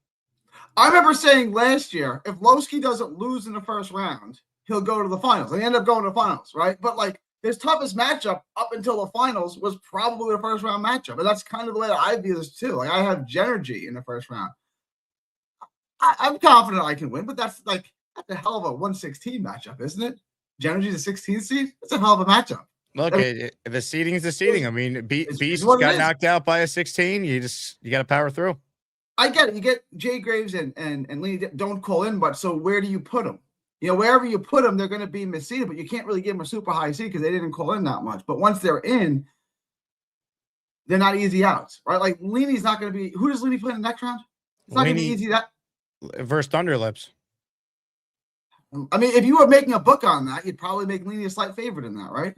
Q: I remember saying last year, if Lowski doesn't lose in the first round, he'll go to the finals. They end up going to the finals, right? But like his toughest matchup up until the finals was probably the first round matchup. And that's kind of the way that I view this too. Like I have Genergy in the first round. I'm confident I can win, but that's a hell of a 116 matchup, isn't it? Genergy's a 16 seed. That's a hell of a matchup.
B: Look, the seeding is the seeding. I mean, Beast got knocked out by a 16. You got to power through.
Q: I get it. You get Jay Graves and Lee don't call in, but so where do you put them? You know, wherever you put them, they're going to be misseeded, but you can't really give them a super high seed because they didn't call in that much. But once they're in, they're not easy outs, right? Like Leany's not going to be. Who does Leany play in the next round? It's not going to be easy. That
B: versus Thunderlips.
Q: I mean, if you were making a book on that, you'd probably make Leany a slight favorite in that, right?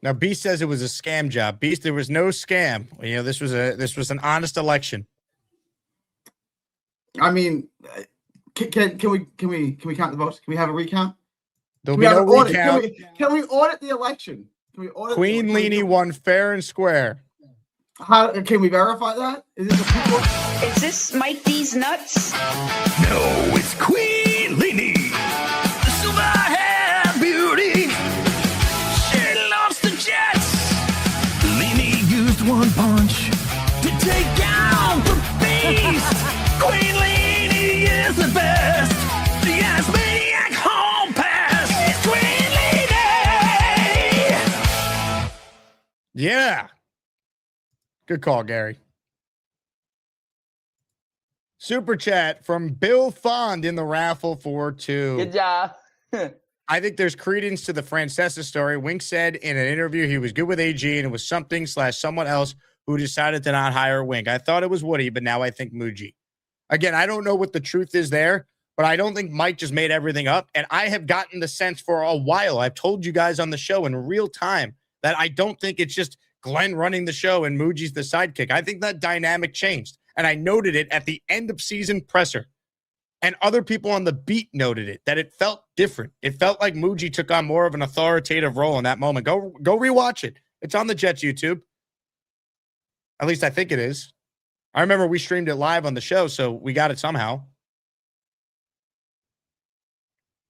B: Now, Beast says it was a scam job. Beast, there was no scam. You know, this was an honest election.
Q: I mean, can we count the votes? Can we have a recount?
B: There'll be no recount.
Q: Can we audit the election? Can we audit
B: Queen Leany won fair and square.
Q: How can we verify that? Is this a people?
R: Is this Mike D's nuts?
J: No, it's Queen Leany, the silver hair beauty. She loves the Jets. Leany used one punch to take down the beast. Queen Leany is the best. The Asmaniac home pass. It's Queen Leany.
B: Yeah. Good call, Gary. Super chat from Bill Fond in the raffle for 2.
N: Good job.
B: I think there's credence to the Francesa story. Wink said in an interview he was good with AG and it was something/someone else who decided to not hire Wink. I thought it was Woody, but now I think Mougey. Again, I don't know what the truth is there, but I don't think Mike just made everything up. And I have gotten the sense for a while, I've told you guys on the show in real time, that I don't think it's just Glenn running the show and Mougey's the sidekick. I think that dynamic changed. And I noted it at the end of season presser. And other people on the beat noted it, that it felt different. It felt like Mougey took on more of an authoritative role in that moment. Go rewatch it. It's on the Jets YouTube. At least I think it is. I remember we streamed it live on the show, so we got it somehow.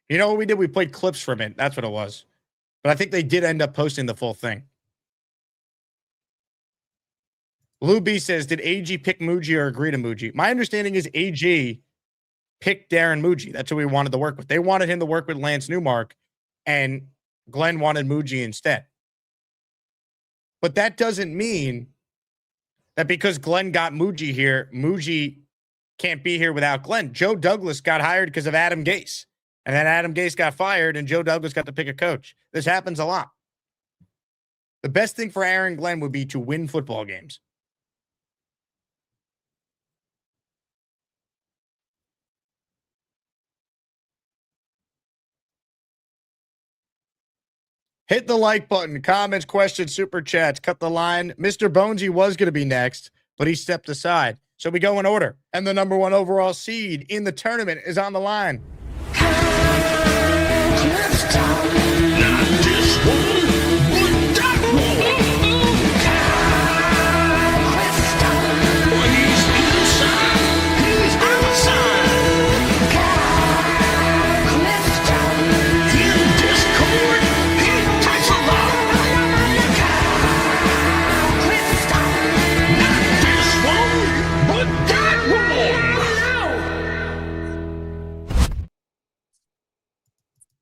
B: You know what we did? We played clips from it. That's what it was. But I think they did end up posting the full thing. Lou B says, did AG pick Mougey or agree to Mougey? My understanding is AG picked Darren Mougey. That's who we wanted to work with. They wanted him to work with Lance Newmark, and Glenn wanted Mougey instead. But that doesn't mean that because Glenn got Mougey here, Mougey can't be here without Glenn. Joe Douglas got hired because of Adam Gase. And then Adam Gase got fired, and Joe Douglas got to pick a coach. This happens a lot. The best thing for Aaron Glenn would be to win football games. Hit the like button, comments, questions, super chats, cut the line. Mr. Bonesy was going to be next, but he stepped aside. So we go in order. And the number 1 overall seed in the tournament is on the line.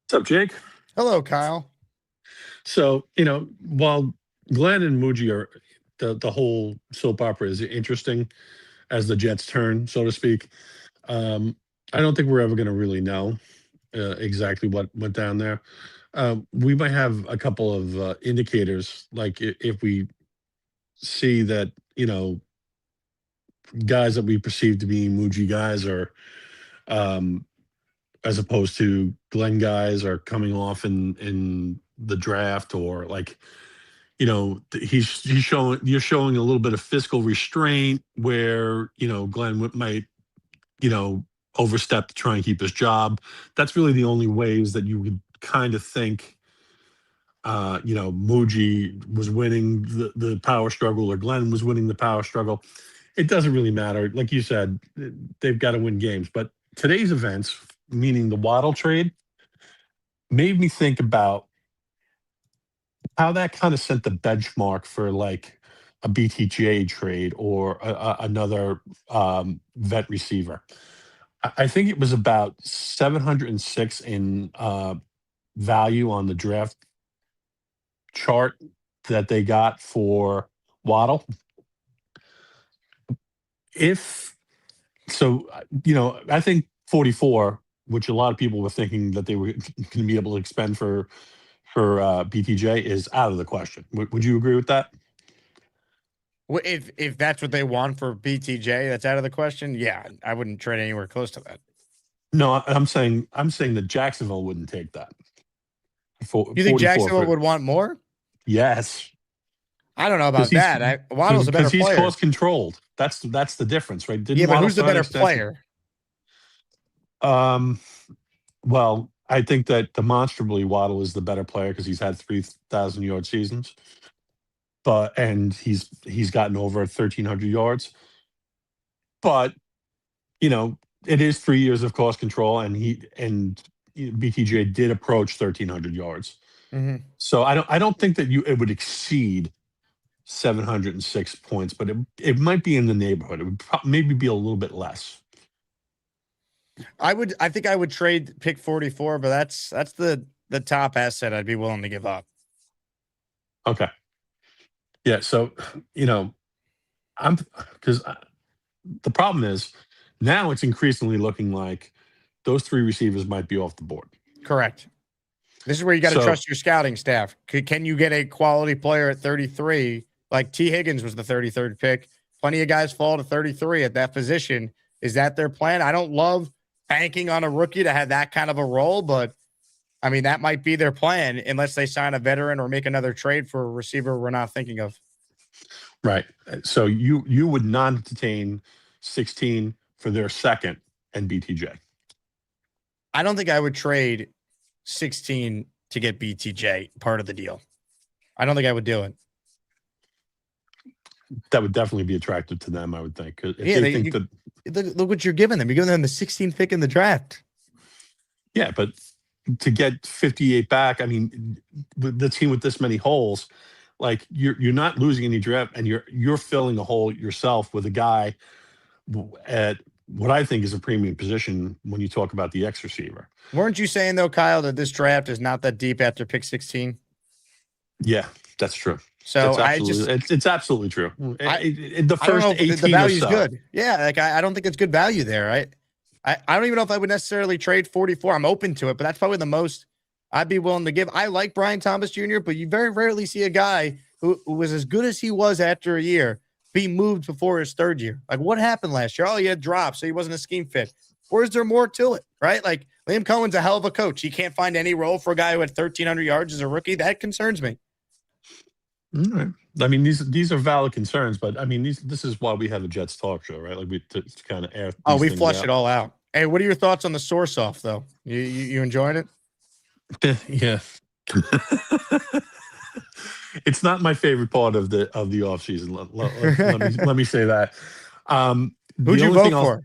C: What's up, Jake?
B: Hello, Kyle.
C: So, while Glenn and Mougey are the whole soap opera is interesting as the Jets turn, so to speak. I don't think we're ever going to really know exactly what went down there. We might have a couple of indicators, like if we see that, guys that we perceive to be Mougey guys are as opposed to Glenn guys are coming off in the draft, or like, you're showing a little bit of fiscal restraint where, Glenn might, overstep to try and keep his job. That's really the only ways that you would kind of think, Mougey was winning the power struggle or Glenn was winning the power struggle. It doesn't really matter. Like you said, they've got to win games. But today's events, meaning the Waddle trade, made me think about how that kind of set the benchmark for like a BTJ trade or another vet receiver. I think it was about 706 in value on the draft chart that they got for Waddle. If so, I think 44, which a lot of people were thinking that they were going to be able to expend for BTJ, is out of the question. Would you agree with that?
B: Well, if that's what they want for BTJ, that's out of the question. Yeah, I wouldn't trade anywhere close to that.
C: No, I'm saying that Jacksonville wouldn't take that.
B: You think Jacksonville would want more?
C: Yes.
B: I don't know about that. Waddle's a better player.
C: Because he's cost controlled. That's the difference, right?
B: But who's the better player?
C: Well, I think that demonstrably Waddle is the better player because he's had 3,000-yard seasons, and he's gotten over 1,300 yards. But it is 3 years of cost control, and BTJ did approach 1,300 yards.
B: Mm-hmm.
C: So I don't think that it would exceed 706 points, but it might be in the neighborhood. It would maybe be a little bit less.
B: I think I would trade pick 44, but that's the top asset I'd be willing to give up.
C: Okay. Yeah. So, because the problem is now it's increasingly looking like those three receivers might be off the board.
B: Correct. This is where you got to trust your scouting staff. Can you get a quality player at 33? Like T. Higgins was the 33rd pick. Plenty of guys fall to 33 at that position. Is that their plan? I don't love banking on a rookie to have that kind of a role, but I mean, that might be their plan unless they sign a veteran or make another trade for a receiver we're not thinking of.
C: Right. So you would not entertain 16 for their second and BTJ.
B: I don't think I would trade 16 to get BTJ part of the deal. I don't think I would do it.
C: That would definitely be attractive to them, I would think.
B: Look what you're giving them. You're giving them the 16th pick in the draft.
C: Yeah, but to get 58 back, I mean, the team with this many holes, like you're not losing any draft, and you're filling a hole yourself with a guy at what I think is a premium position when you talk about the X receiver.
B: Weren't you saying though, Kyle, that this draft is not that deep after pick 16?
C: Yeah, that's true.
B: So
C: it's absolutely true. The first 18
B: the value's
C: or so.
B: Good. Yeah, like I don't think it's good value there. I don't even know if I would necessarily trade 44. I'm open to it, but that's probably the most I'd be willing to give. I like Brian Thomas Jr., but you very rarely see a guy who was as good as he was after a year be moved before his third year. Like what happened last year? Oh, he had dropped, so he wasn't a scheme fit. Or is there more to it, right? Like Liam Cohen's a hell of a coach. He can't find any role for a guy who had 1,300 yards as a rookie. That concerns me.
C: All right. I mean, these are valid concerns, but I mean, this is why we have a Jets talk show, right? Like to kind of air.
B: We flush it all out. Hey, what are your thoughts on the source off though? You enjoying it?
C: Yeah. It's not my favorite part of the off season. Let me say that.
B: Who'd you vote for?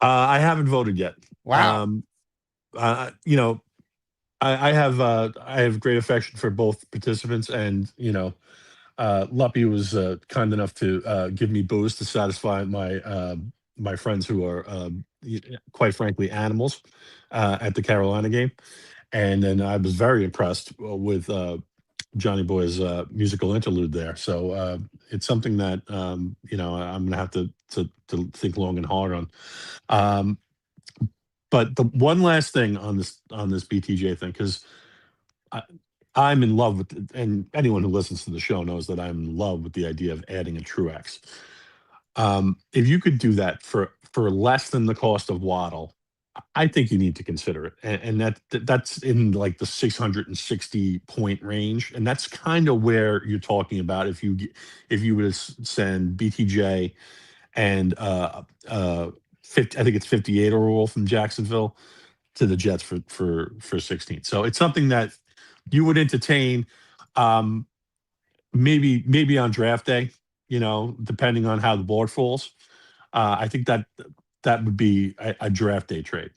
C: I haven't voted yet.
B: Wow.
C: I have great affection for both participants, and Luppy was kind enough to give me booze to satisfy my friends who are quite frankly animals at the Carolina game, and then I was very impressed with Johnny Boy's musical interlude there. So it's something that I'm gonna have to think long and hard on. But the one last thing on this BTJ thing, because I'm in love with it, and anyone who listens to the show knows that I'm in love with the idea of adding a true X. If you could do that for less than the cost of Waddle, I think you need to consider it, and that's in like the 660 point range, and that's kind of where you're talking about if you were to send BTJ and 50, I think it's 58 overall from Jacksonville to the Jets for 16. So it's something that you would entertain, maybe on draft day, depending on how the board falls. I think that would be a draft day trade.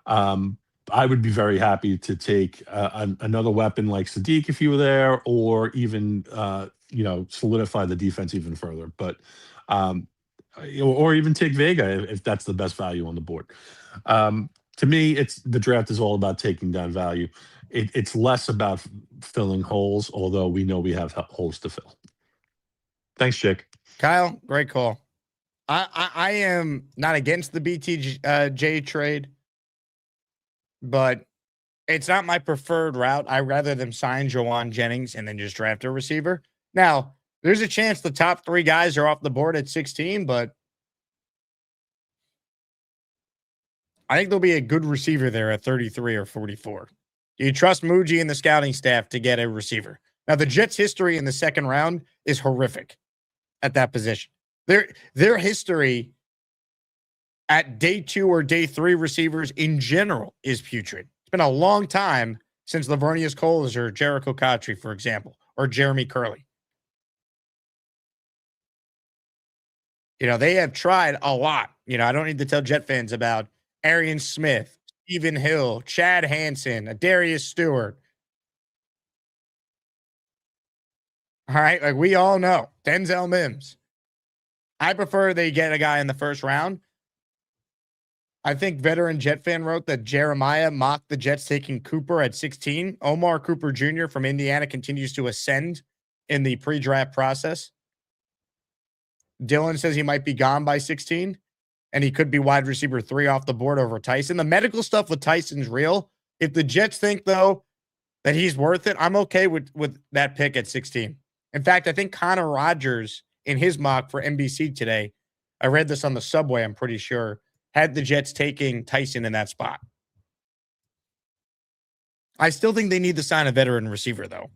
C: I would be very happy to take another weapon like Sadiq if you were there, or even solidify the defense even further. But or even take Vega if that's the best value on the board. To me, the draft is all about taking down value. It's less about filling holes, although we know we have holes to fill. Thanks, Chick.
B: Kyle, great call. I am not against the BTJ trade, but it's not my preferred route. I'd rather them sign Jawan Jennings and then just draft a receiver. Now, there's a chance the top 3 guys are off the board at 16, but I think there'll be a good receiver there at 33 or 44. Do you trust Mougey and the scouting staff to get a receiver? Now, the Jets' history in the second round is horrific at that position. Their history at day 2 or day 3 receivers in general is putrid. It's been a long time since Lavernius Coles or Jericho Cotry, for example, or Jeremy Curley. They have tried a lot. I don't need to tell Jet fans about Arian Smith, Stephen Hill, Chad Hansen, Darius Stewart. All right, like we all know, Denzel Mims. I prefer they get a guy in the first round. I think veteran Jet fan wrote that Jeremiah mocked the Jets taking Cooper at 16. Omar Cooper Jr. from Indiana continues to ascend in the pre-draft process. Dylan says he might be gone by 16, and he could be wide receiver 3 off the board over Tyson. The medical stuff with Tyson's real. If the Jets think, though, that he's worth it, I'm okay with that pick at 16. In fact, I think Connor Rogers, in his mock for NBC today, I read this on the subway, I'm pretty sure, had the Jets taking Tyson in that spot. I still think they need to sign a veteran receiver, though.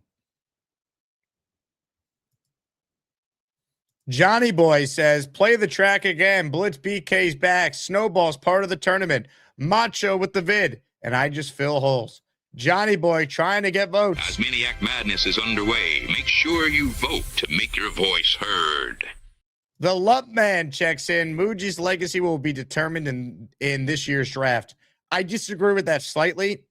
B: Johnny Boy says, play the track again. Blitz BK's back. Snowball's part of the tournament. Macho with the vid. And I just fill holes. Johnny Boy trying to get votes.
A: Asmaniac Madness is underway. Make sure you vote to make your voice heard.
B: The Lump Man checks in. Mougey's legacy will be determined in this year's draft. I disagree with that slightly.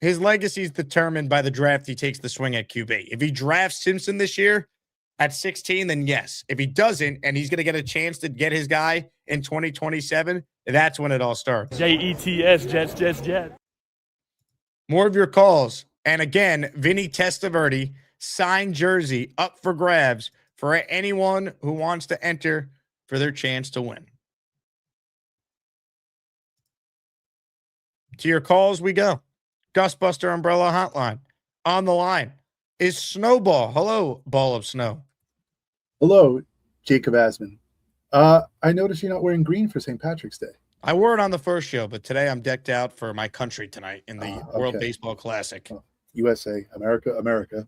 B: His legacy is determined by the draft he takes the swing at QB. If he drafts Simpson this year at 16, then yes. If he doesn't, and he's going to get a chance to get his guy in 2027, that's when it all starts.
S: Jets, Jets.
B: More of your calls. And again, Vinny Testaverde, signed jersey up for grabs for anyone who wants to enter for their chance to win. To your calls we go. Gustbuster Umbrella Hotline. On the line is Snowball. Hello, ball of snow.
T: Hello, Jacob Asman. I noticed you're not wearing green for St. Patrick's Day.
B: I wore it on the first show, but today I'm decked out for my country tonight in the World Baseball Classic.
T: USA, America.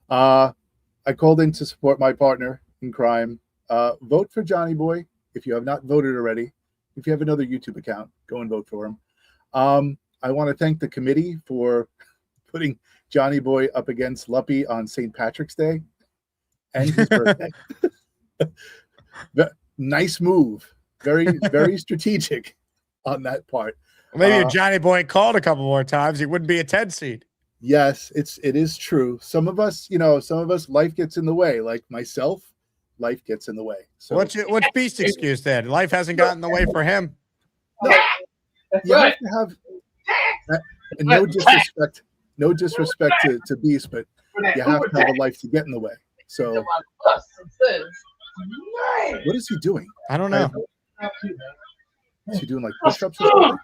T: I called in to support my partner in crime. Vote for Johnny Boy if you have not voted already. If you have another YouTube account, go and vote for him. I want to thank the committee for putting Johnny Boy up against Luppy on St. Patrick's Day and his birthday. Nice move. Very, very strategic on that part.
B: Maybe if Johnny Boy called a couple more times, he wouldn't be a 10 seed.
T: Yes, it is true. Some of us, life gets in the way. Like myself, life gets in the way. So
B: what's Beast's excuse then? Life hasn't gotten in the way for him.
T: No, you have to have and no disrespect to Beast, but you have to have a life to get in the way. So what is he doing?
B: I don't know.
T: Is he doing like push-ups or something?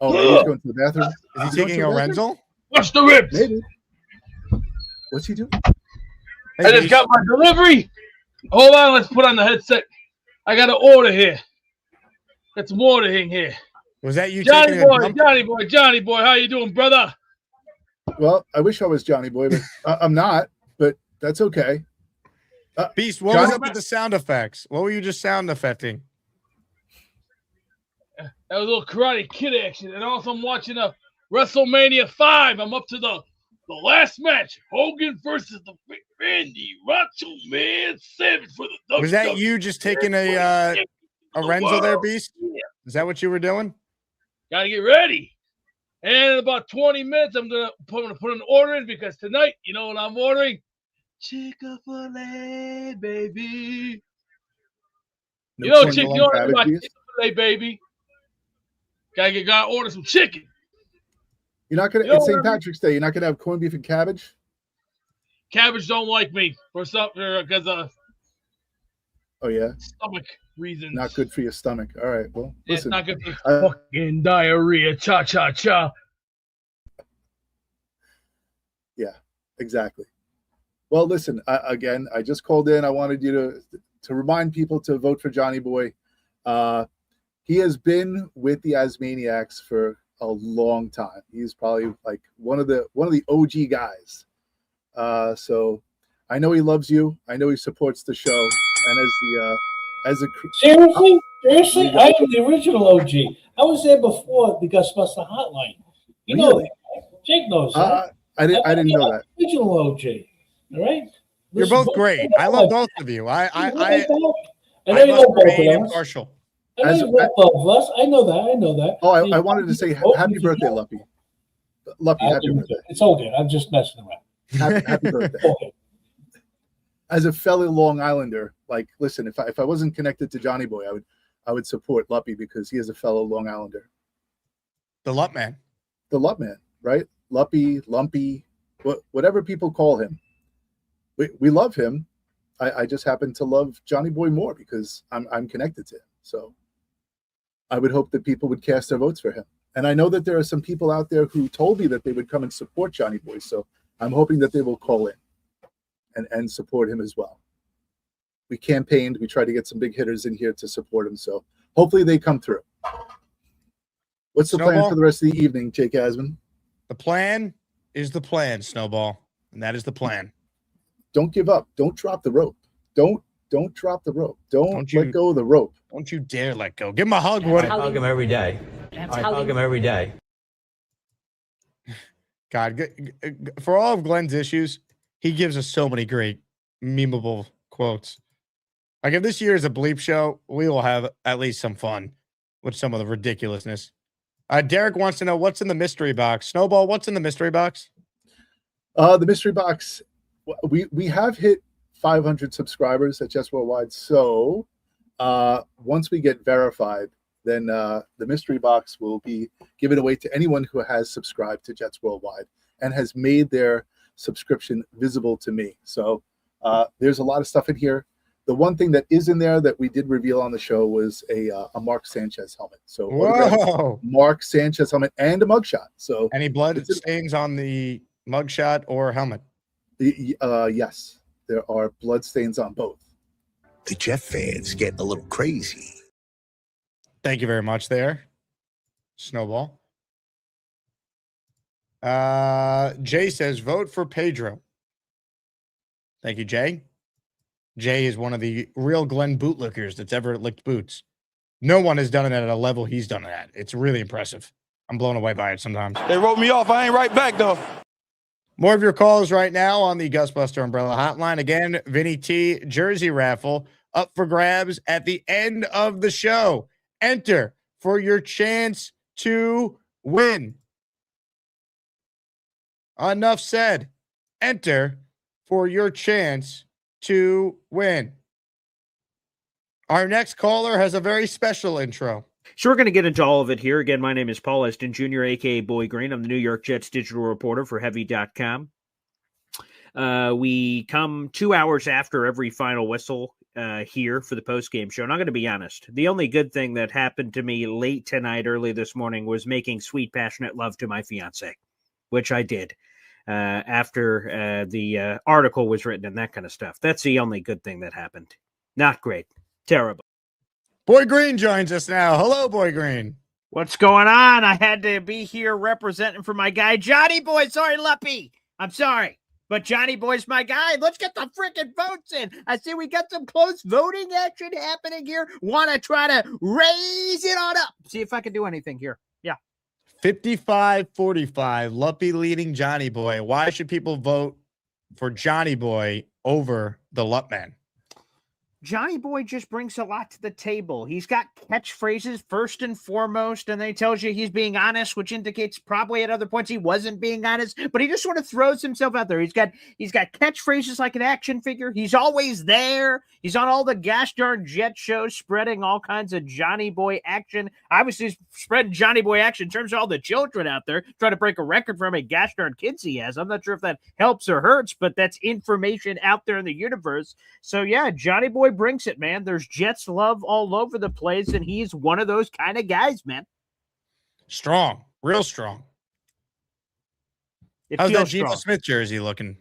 T: Oh, maybe he's going to the bathroom.
B: Is he taking a rental?
O: Watch the ribs.
T: Maybe. What's he doing?
O: I just got my delivery. Hold on, let's put on the headset. I got an order here. Got some water in here.
B: Was that you,
O: Johnny Boy? How you doing, brother?
T: Well, I wish I was Johnny Boy, but I'm not. But that's okay.
B: Beast, what was up with the sound effects? What were you just sound effecting?
O: That was a little Karate Kid action. And also I'm watching WrestleMania 5. I'm up to the last match. Hogan versus the Randy Macho Man Savage for the WWE.
B: Was that you just taking a Renzo there, Beast?
O: Yeah.
B: Is that what you were doing?
O: Gotta get ready. And in about 20 minutes, I'm gonna put an order in because tonight, you know what I'm ordering? Chick-fil-A, baby.
T: No
O: you know,
T: corn
O: chicken,
T: melon
O: you order
T: cabbage
O: my
T: beef?
O: Chick-fil-A, baby. Gotta order some chicken.
T: You're not gonna.
O: You know
T: It's St.
O: what I mean?
T: Patrick's Day. You're not gonna have corned beef and cabbage.
O: Cabbage don't like me for something because
T: Oh yeah,
O: stomach reasons.
T: not good for your stomach. All right. Well,
O: Yeah, it's
T: listen.
O: not good for fucking diarrhea. Cha cha cha.
T: Yeah, exactly. Well, listen. Again, I just called in. I wanted you to remind people to vote for Johnny Boy. He has been with the Asmaniacs for a long time. He's probably like one of the OG guys. So I know he loves you. I know he supports the show. And
H: Seriously, I am the original OG. I was there before the Ghostbuster Hotline. You know
T: Really?
H: that, right? Jake knows that.
T: I didn't know that.
H: Original OG. All right.
B: You're both great. I love both of you. I
H: I know you
B: must
H: love both
B: remain
H: of us.
B: impartial.
H: I know you love both of us. I know that.
T: Oh, I wanted to say happy birthday, Luppy. Luppy, happy birthday.
H: It's all good. I'm just messing around.
T: Happy birthday. As a fellow Long Islander, like, listen, if I wasn't connected to Johnny Boy, I would support Luppy because he is a fellow Long Islander.
B: The Lup Man.
T: The Lup Man, right? Luppy, Lumpy, whatever people call him. We love him. I just happen to love Johnny Boy more because I'm connected to him. So I would hope that people would cast their votes for him. And I know that there are some people out there who told me that they would come and support Johnny Boy. So I'm hoping that they will call in and support him as well. We campaigned. We tried to get some big hitters in here to support him. So hopefully they come through. What's the plan for the rest of the evening, Jake Asman?
B: The plan is the plan, Snowball. And that is the plan.
T: Don't give up. Don't drop the rope. Don't drop the rope. Don't let go of the rope.
B: Don't you dare let go. Give him a hug,
M: I
B: Woody.
M: hug him every day. I hug him every day.
B: God, for all of Glenn's issues, he gives us so many great memeable quotes. Like if this year is a bleep show, we will have at least some fun with some of the ridiculousness. Derek wants to know what's in the mystery box. Snowball, what's in the mystery box?
T: The mystery box, we have hit 500 subscribers at Jets Worldwide. So once we get verified, then the mystery box will be given away to anyone who has subscribed to Jets Worldwide and has made their subscription visible to me. So there's a lot of stuff in here. The one thing that is in there that we did reveal on the show was a Mark Sanchez helmet. So
B: whoa,
T: Mark Sanchez helmet and a mugshot. So
B: any blood stains on the mugshot or helmet?
T: Yes, there are blood stains on both.
J: The Jet fans getting a little crazy.
B: Thank you very much there, Snowball. Jay says, vote for Pedro. Thank you, Jay. Jay is one of the real Glenn bootlickers that's ever licked boots. No one has done it at a level he's done it at. It's really impressive. I'm blown away by it sometimes.
U: They wrote me off. I ain't right back, though.
B: More of your calls right now on the Ghostbuster Umbrella Hotline. Again, Vinny T jersey raffle up for grabs at the end of the show. Enter for your chance to win. Enough said. Enter for your chance to win. Our next caller has a very special intro.
V: So we're going to get into all of it here. Again, my name is Paul Eston Jr., a.k.a. Boy Green. I'm the New York Jets digital reporter for Heavy.com. We come 2 hours after every final whistle here for the postgame show. And I'm going to be honest. The only good thing that happened to me late tonight, early this morning, was making sweet, passionate love to my fiance, which I did after the article was written and that kind of stuff. That's the only good thing that happened. Not great. Terrible.
B: Boy Green joins us now. Hello, Boy Green.
V: What's going on? I had to be here representing for my guy, Johnny Boy. Sorry, Luppy. I'm sorry.
G: But Johnny Boy's my guy. Let's get the freaking votes in. I see we got some close voting action happening here. Want to try to raise it on up. See if I can do anything here. Yeah.
B: 55-45. Luppy leading Johnny Boy. Why should people vote for Johnny Boy over the Lup Man?
G: Johnny Boy just brings a lot to the table. He's got catchphrases first and foremost, and then he tells you he's being honest, which indicates probably at other points he wasn't being honest, but he just sort of throws himself out there. He's got catchphrases like an action figure. He's always there. He's on all the gosh darn Jet shows, spreading all kinds of Johnny Boy action. Obviously, spreading Johnny Boy action in terms of all the children out there, trying to break a record for how many gosh darn kids he has. I'm not sure if that helps or hurts, but that's information out there in the universe. So yeah, Johnny Boy brings it, man. There's Jets love all over the place, and he's one of those kind of guys, man.
B: Strong, real strong. How's that Geno Smith jersey looking?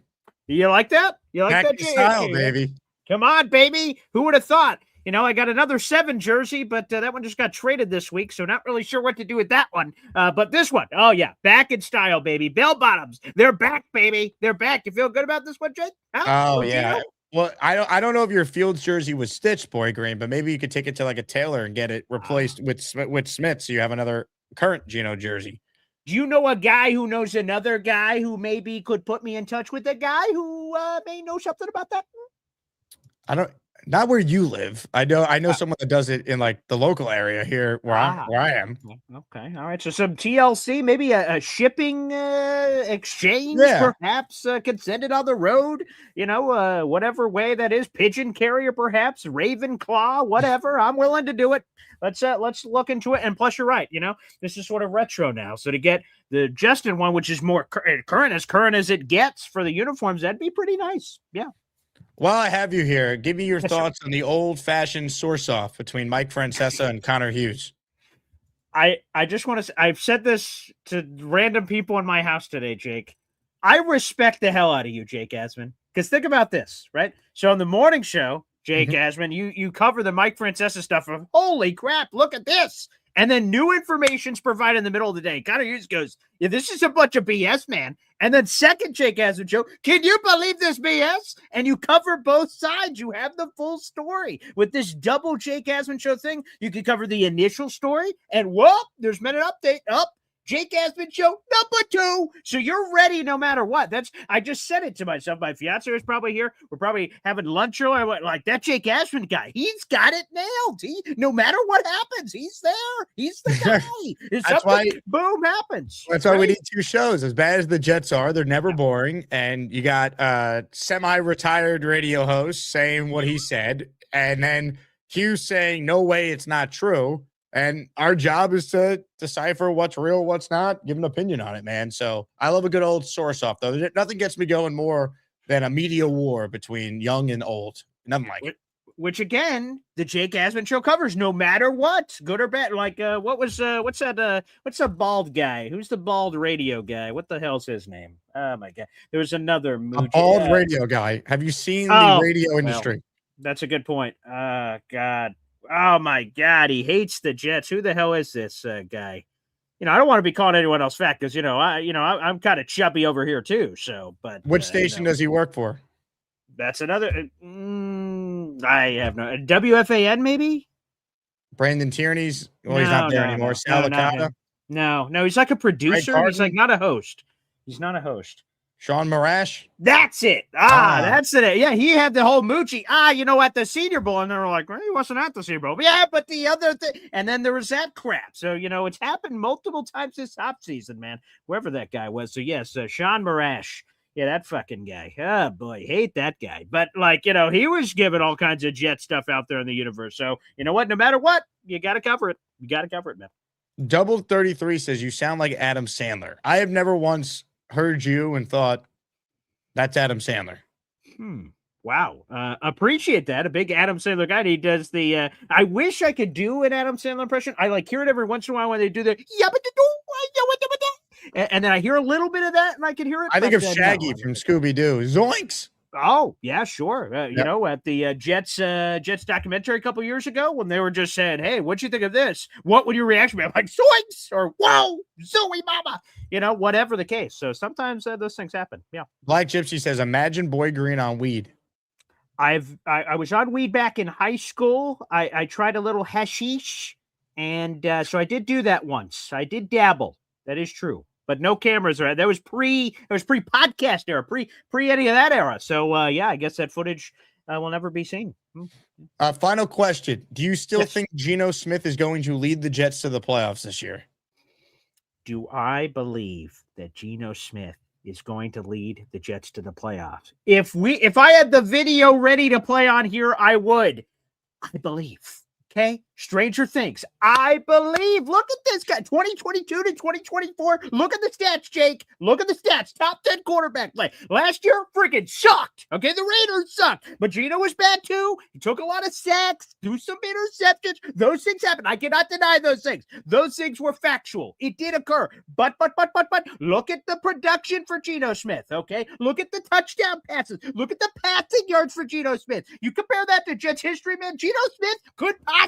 G: You like that? You like
B: Khaki
G: that
B: style, baby?
G: Come on, baby. Who would have thought? You know, I got another 7 jersey, but that one just got traded this week, so not really sure what to do with that one. But this one, oh yeah, back in style, baby. Bell bottoms, they're back, baby. They're back. You feel good about this one, Jake? Huh?
B: Oh yeah. Well, I don't know if your Fields jersey was stitched, Boy Green, but maybe you could take it to like a tailor and get it replaced with Smith, so you have another current Geno jersey.
G: Do you know a guy who knows another guy who maybe could put me in touch with a guy who may know something about that?
B: Not where you live. I know someone that does it in like the local area here where I am.
G: Okay. All right. So some TLC, maybe a shipping exchange, perhaps could send it on the road, whatever way that is, pigeon carrier, perhaps Raven Claw, whatever. I'm willing to do it. Let's look into it. And plus you're right. This is sort of retro now. So to get the Justin one, which is more current as it gets for the uniforms, that'd be pretty nice. Yeah.
B: While I have you here, give me your thoughts on the old-fashioned source-off between Mike Francesa and Connor Hughes.
G: I just want to say, I've said this to random people in my house today, Jake. I respect the hell out of you, Jake Asman, because think about this, right? So on the morning show, Jake Asman, you cover the Mike Francesa stuff of, holy crap, look at this. And then new information's provided in the middle of the day. Connor Hughes goes, yeah, this is a bunch of BS, man. And then second Jake Asman show, can you believe this BS? And you cover both sides. You have the full story. With this double Jake Asman show thing, you can cover the initial story, and whoop, there's been an update. Jake Asman show number 2. So you're ready no matter what. I just said it to myself. My fiance is probably here. We're probably having lunch or like that Jake Asman guy. He's got it nailed. No matter what happens, he's there. He's the guy.
B: That's why
G: boom happens.
B: That's why we need 2 shows. As bad as the Jets are, they're never boring. And you got a semi-retired radio host saying what he said, and then Hughes saying, no way, it's not true. And our job is to decipher what's real, what's not, give an opinion on it, man. So I love a good old source off, though. Nothing gets me going more than a media war between young and old. Nothing like it.
G: Which again, the Jake Asman show covers no matter what, good or bad. Like what's that bald guy? Who's the bald radio guy? What the hell's his name? Oh my god. There was another movie.
B: Bald radio guy. Have you seen the radio industry?
G: That's a good point. God. Oh my God, he hates the Jets. Who the hell is this guy? I don't want to be calling anyone else fat because I'm kind of chubby over here too. So, but
B: which station does he work for?
G: That's another. I have no WFAN maybe.
B: Brandon Tierney's. Well, he's not there anymore.
G: No, he's like a producer. He's like not a host. He's not a host.
B: Sean Marash?
G: That's it. That's it. Yeah, he had the whole Mougey. At the Senior Bowl, and they were like, well, he wasn't at the Senior Bowl. Yeah, but the other thing, and then there was that crap. So, it's happened multiple times this offseason, man, whoever that guy was. So, yes, Sean Marash. Yeah, that fucking guy. Oh, boy, hate that guy. But, he was giving all kinds of Jet stuff out there in the universe. So, you know what? No matter what, you got to cover it. You got to cover it, man.
B: Double 33 says you sound like Adam Sandler. I have never once heard you and thought that's Adam Sandler.
G: Wow. Appreciate that. A big Adam Sandler guy. He does the I wish I could do an Adam Sandler impression. I hear it every once in a while when they do the and then I hear a little bit of that and I can hear it.
B: I think of Shaggy from Scooby-Doo. Zoinks.
V: Oh, yeah, sure. You know, at the Jets documentary a couple years ago when they were just saying, hey, what'd you think of this? What would your reaction be? I'm like, zoinks, or whoa, zooey mama, you know, whatever the case. So sometimes those things happen. Yeah.
B: Black Gypsy says, imagine Boy Green on weed.
V: I was on weed back in high school. I tried a little hashish, and so I did do that once. I did dabble. That is true. But no cameras, right? That was pre-podcast era, pre any of that era. So yeah, I guess that footage will never be seen.
B: Final question: do you still think Geno Smith is going to lead the Jets to the playoffs this year?
V: Do I believe that Geno Smith is going to lead the Jets to the playoffs? If I had the video ready to play on here, I would. I believe. Okay, Stranger Things. I believe. Look at this guy, 2022 to 2024. Look at the stats, Jake. Look at the stats. Top 10 quarterback play. Last year, freaking sucked. Okay, the Raiders sucked. But Geno was bad too. He took a lot of sacks, threw some interceptions. Those things happened. I cannot deny those things. Those things were factual. It did occur. But, look at the production for Geno Smith, okay? Look at the touchdown passes. Look at the passing yards for Geno Smith. You compare that to Jets history, man. Geno Smith could possibly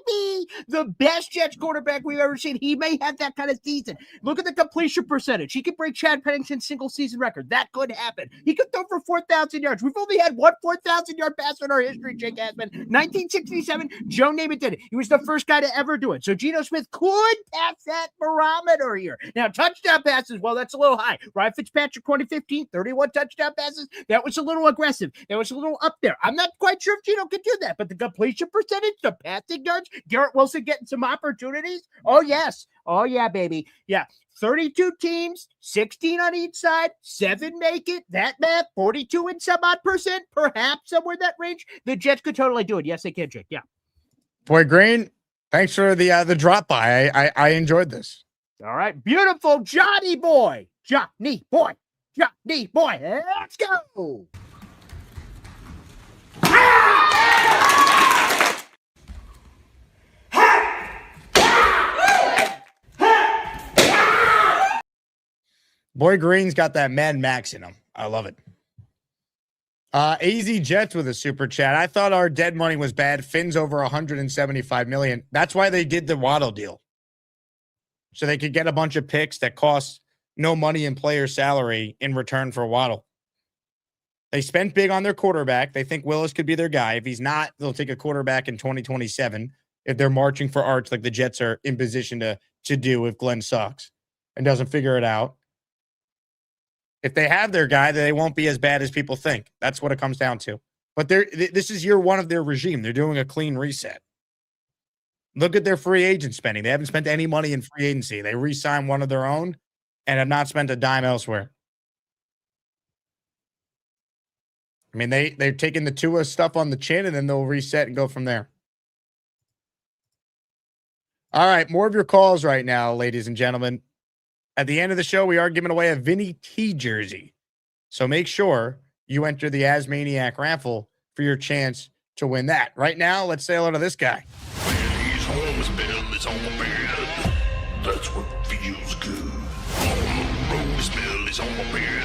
V: be the best Jets quarterback we've ever seen. He may have that kind of season. Look at the completion percentage. He could break Chad Pennington's single season record. That could happen. He could throw for 4,000 yards. We've only had one 4,000-yard pass in our history, Jake Asman. 1967, Joe Namath did it. He was the first guy to ever do it. So Geno Smith could pass that barometer here. Now, touchdown passes, well, that's a little high. Ryan Fitzpatrick, 2015, 31 touchdown passes. That was a little aggressive. That was a little up there. I'm not quite sure if Geno could do that, but the completion percentage, the passing yards, Garrett Wilson getting some opportunities. Oh, yes. Oh, yeah, baby. Yeah. 32 teams, 16 on each side, 7 make it. That math, 42 and some odd percent, perhaps somewhere in that range. The Jets could totally do it. Yes, they can, Jake. Yeah.
B: Boy Green, thanks for the drop by. I enjoyed this.
V: All right. Beautiful Johnny boy. Johnny boy. Johnny boy. Let's go.
B: Boy Green's got that Mad Max in him. I love it. AZ Jets with a super chat. I thought our dead money was bad. Finn's over 175 million. That's why they did the Waddle deal. So they could get a bunch of picks that cost no money in player salary in return for Waddle. They spent big on their quarterback. They think Willis could be their guy. If he's not, they'll take a quarterback in 2027 if they're marching for Arch like the Jets are in position to do if Glenn sucks and doesn't figure it out. If they have their guy, they won't be as bad as people think. That's what it comes down to. But this is year one of their regime. They're doing a clean reset. Look at their free agent spending. They haven't spent any money in free agency. They re-signed one of their own and have not spent a dime elsewhere. I mean, they've taken the Tua stuff on the chin, and then they'll reset and go from there. All right, more of your calls right now, ladies and gentlemen. At the end of the show, we are giving away a Vinny T jersey. So make sure you enter the Asmaniac raffle for your chance to win that. Right now, let's say hello to this guy.
J: He's home, his bed is on the bed. That's what feels good. On the road, his belly's on the bed.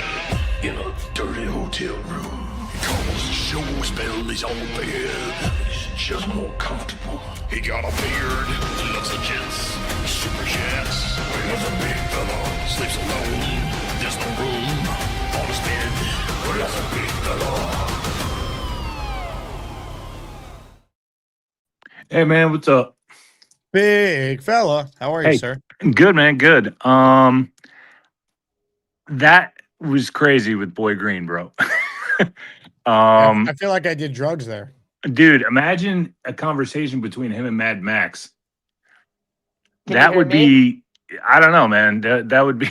J: In a dirty hotel room. He calls the show, his belly's on the bed. He's just more comfortable. He got a beard, loves the Jets, super jets. There's a big fella, sleeps alone. There's no room on his bed. There's a big fella.
E: Hey man, what's up?
B: Big fella. How are you, sir?
E: Good, man. Good. That was crazy with Boy Green, bro.
B: I feel like I did drugs there.
E: Dude, imagine a conversation between him and Mad Max.
K: Can
E: That
K: you
E: would
K: hear me?
E: be, I don't know, man. That would be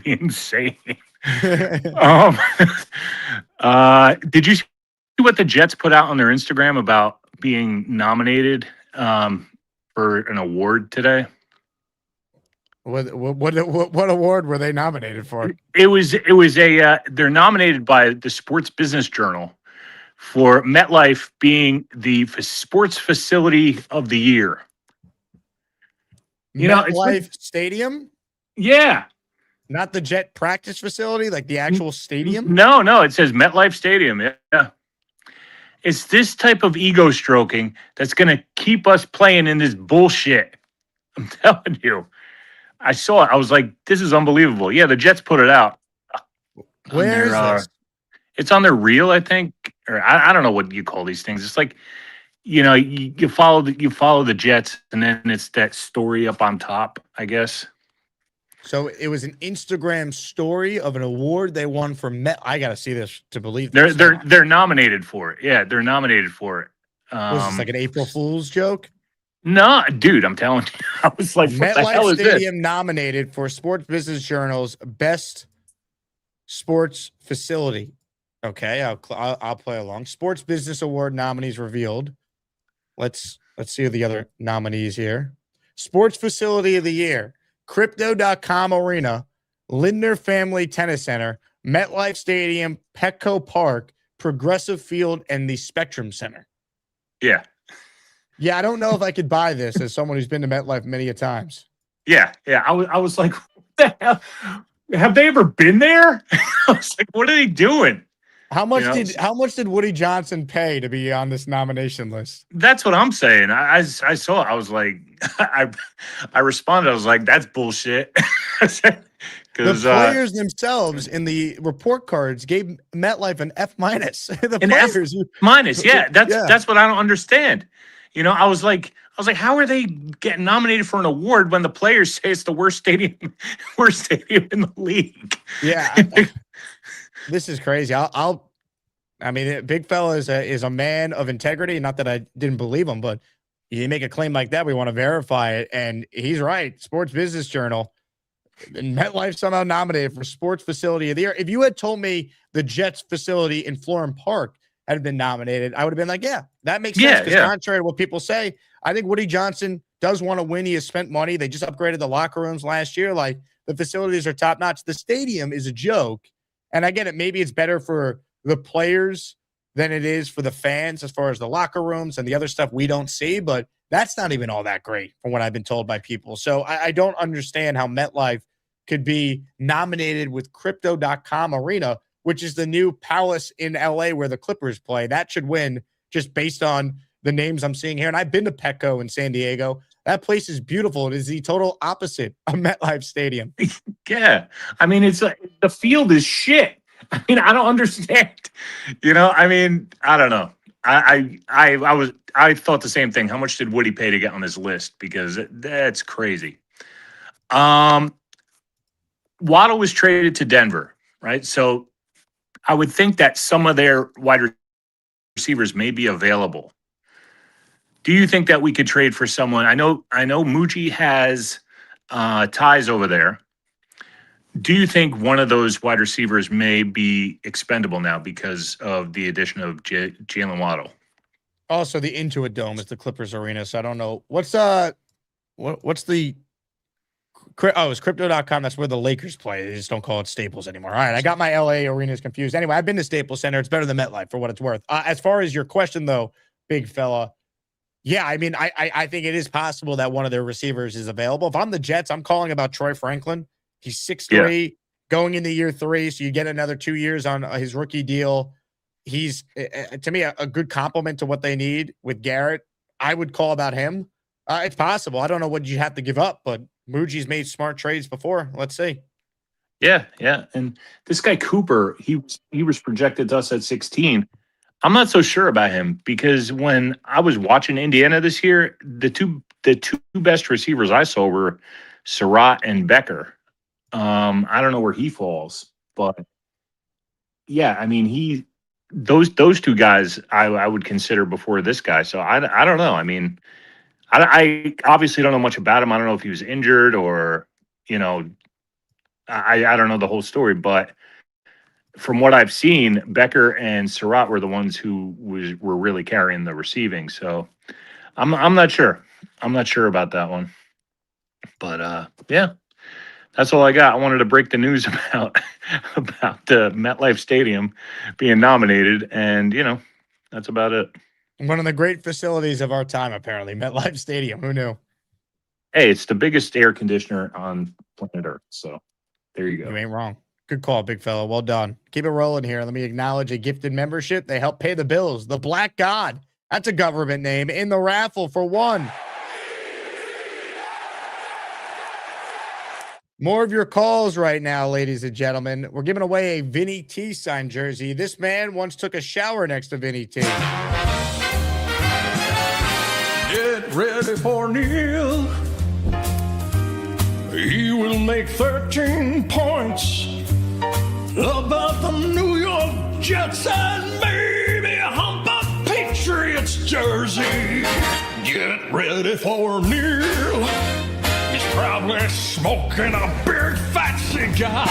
E: insane. Did you see what the Jets put out on their Instagram about being nominated for an award today?
B: What award were they nominated for?
E: It was a they're nominated by the Sports Business Journal for MetLife being the sports facility of the year. You know,
B: MetLife Stadium?
E: Yeah.
B: Not the Jet practice facility, like the actual stadium?
E: No, it says MetLife Stadium. Yeah. It's this type of ego stroking that's going to keep us playing in this bullshit. I'm telling you. I saw it. I was like, this is unbelievable. Yeah, the Jets put it out.
B: Where is this?
E: It's on their reel, I think. Or I don't know what you call these things. It's like, you follow the Jets, and then it's that story up on top, I guess.
B: So it was an Instagram story of an award they won for Met. I got to see this to believe this.
E: They're nominated for it. Yeah, they're nominated for it.
B: Was this like an April Fool's joke?
E: No, dude, I'm telling you. I was like, what the hell
B: MetLife
E: is this?
B: Stadium nominated for Sports Business Journal's Best Sports Facility. Okay, I'll play along. Sports Business Award nominees revealed. Let's see who the other nominees here. Sports Facility of the Year: Crypto.com Arena, Lindner Family Tennis Center, MetLife Stadium, Petco Park, Progressive Field, and the Spectrum Center.
E: Yeah.
B: Yeah, I don't know if I could buy this as someone who's been to MetLife many a times.
E: Yeah. I was like, what the hell? Have they ever been there? I was like, what are they doing?
B: How much did Woody Johnson pay to be on this nomination list?
E: That's what I'm saying. I saw it. I was like, I responded. I was like, that's bullshit.
B: The players themselves in the report cards gave MetLife an F-. The players
E: minus. Yeah, that's what I don't understand. I was like, how are they getting nominated for an award when the players say it's the worst stadium in the league?
B: Yeah. This is crazy. I mean, Big Fella is a man of integrity. Not that I didn't believe him, but you make a claim like that, we want to verify it. And he's right. Sports Business Journal and MetLife somehow nominated for Sports Facility of the Year. If you had told me the Jets facility in Florham Park had been nominated, I would have been like, yeah, that makes sense. Because contrary to what people say, I think Woody Johnson does want to win. He has spent money. They just upgraded the locker rooms last year. Like, the facilities are top notch. The stadium is a joke. And I get it. Maybe it's better for the players than it is for the fans as far as the locker rooms and the other stuff we don't see. But that's not even all that great from what I've been told by people. So I don't understand how MetLife could be nominated with Crypto.com Arena, which is the new palace in LA where the Clippers play. That should win just based on the names I'm seeing here. And I've been to Petco in San Diego. That place is beautiful. It is the total opposite of MetLife Stadium.
E: Yeah. I mean, it's the field is shit. I mean, I don't understand. I mean, I don't know. I thought the same thing. How much did Woody pay to get on this list? Because that's crazy. Waddle was traded to Denver, right? So I would think that some of their wide receivers may be available. Do you think that we could trade for someone? I know Mougey has ties over there. Do you think one of those wide receivers may be expendable now because of the addition of Jalen Waddle?
B: Also, the Intuit Dome is the Clippers arena, so I don't know. What's the it's Crypto.com. That's where the Lakers play. They just don't call it Staples anymore. All right, I got my LA arenas confused. Anyway, I've been to Staples Center. It's better than MetLife for what it's worth. As far as your question, though, Big Fella, yeah, I mean, I think it is possible that one of their receivers is available. If I'm the Jets, I'm calling about Troy Franklin. He's 6'3", going into year 3, so you get another 2 years on his rookie deal. He's, to me, a good complement to what they need with Garrett. I would call about him. It's possible. I don't know what you have to give up, but Mougey's made smart trades before. Let's see.
E: Yeah. And this guy Cooper, he was projected to us at 16. I'm not so sure about him because when I was watching Indiana this year, the two best receivers I saw were Surratt and Becker. I don't know where he falls, but yeah, I mean those two guys I would consider before this guy. So I don't know. I mean, I obviously don't know much about him. I don't know if he was injured or I don't know the whole story, but from what I've seen, Becker and Surratt were the ones who were really carrying the receiving. So I'm not sure. I'm not sure about that one. But yeah, that's all I got. I wanted to break the news about the MetLife Stadium being nominated, and that's about it.
B: One of the great facilities of our time, apparently, MetLife Stadium. Who knew?
E: Hey, it's the biggest air conditioner on planet Earth. So There you go.
B: You ain't wrong. Good call, big fella. Well done. Keep it rolling here. Let me acknowledge a gifted membership. They help pay the bills. The Black God. That's a government name in the raffle for one. More of your calls right now, ladies and gentlemen. We're giving away a Vinny T signed jersey. This man once took a shower next to Vinny T.
J: Get ready for Neil. He will make 13 points about the New York Jets and maybe hump a Patriots jersey. Get ready for Neil. He's probably smoking a big fat cigar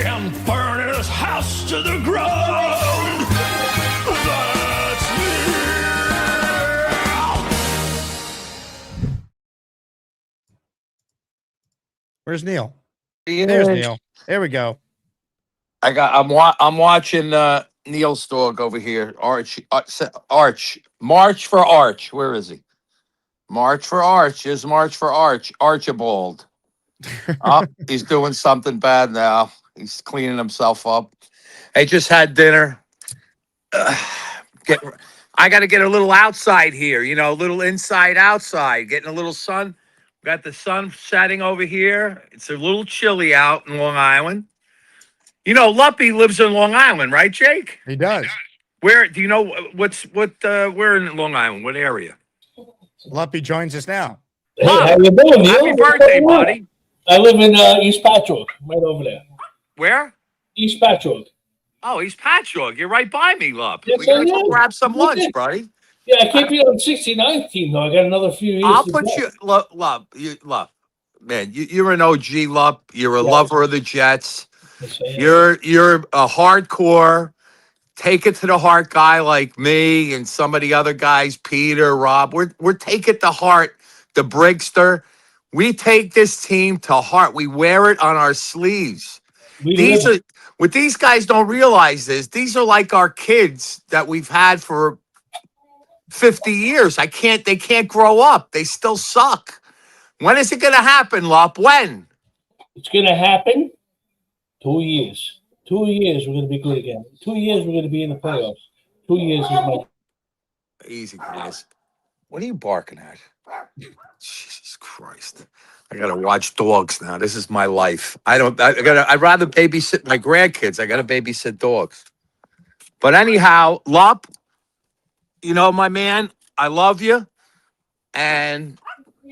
J: and burning his house to the ground. That's Neil.
B: Where's Neil? There's Neil. There we go.
F: I'm watching Neil's dog over here. Arch. March for Arch. Where is he? March for Arch. Is March for Arch. Archibald. He's doing something bad now. He's cleaning himself up. I just had dinner. I got to get a little outside here, you know, a little inside outside, getting a little sun. Got the sun setting over here. It's a little chilly out in Long Island. You know, Luppy lives in Long Island, right, Jake?
B: He does.
F: Where do you know where in Long Island? What area?
B: Luppy joins us now.
H: Hey, how you doing, Neil?
F: Happy birthday, buddy.
H: I live in East Patchogue, right over there.
F: Where?
H: East Patchogue.
F: Oh, East Patchogue. You're right by me, Lup.
H: Yes,
F: We gotta
H: I
F: go
H: am.
F: grab some lunch, buddy.
H: Yeah, I can't be on 69th team, though. I got another few years.
F: I'll
H: to
F: put
H: go.
F: you, Lup. Man, you're an OG, Lup. You're a lover of the Jets.
H: Yes, I am.
F: You're a hardcore, take it to the heart guy like me and some of the other guys, Peter, Rob. We're take it to heart, the Brigster. We take this team to heart. We wear it on our sleeves. What these guys don't realize is these are like our kids that we've had for 50 years. They can't grow up. They still suck. When is it going to happen, Lop? When?
H: It's going to happen 2 years. 2 years, we're going to be good again. 2 years, we're going to be in the playoffs. 2 years is my...
F: Easy, guys. What are you barking at? Jesus Christ. I got to watch dogs now. This is my life. I'd rather babysit my grandkids. I got to babysit dogs. But anyhow, Lop, you know, my man, I love you. And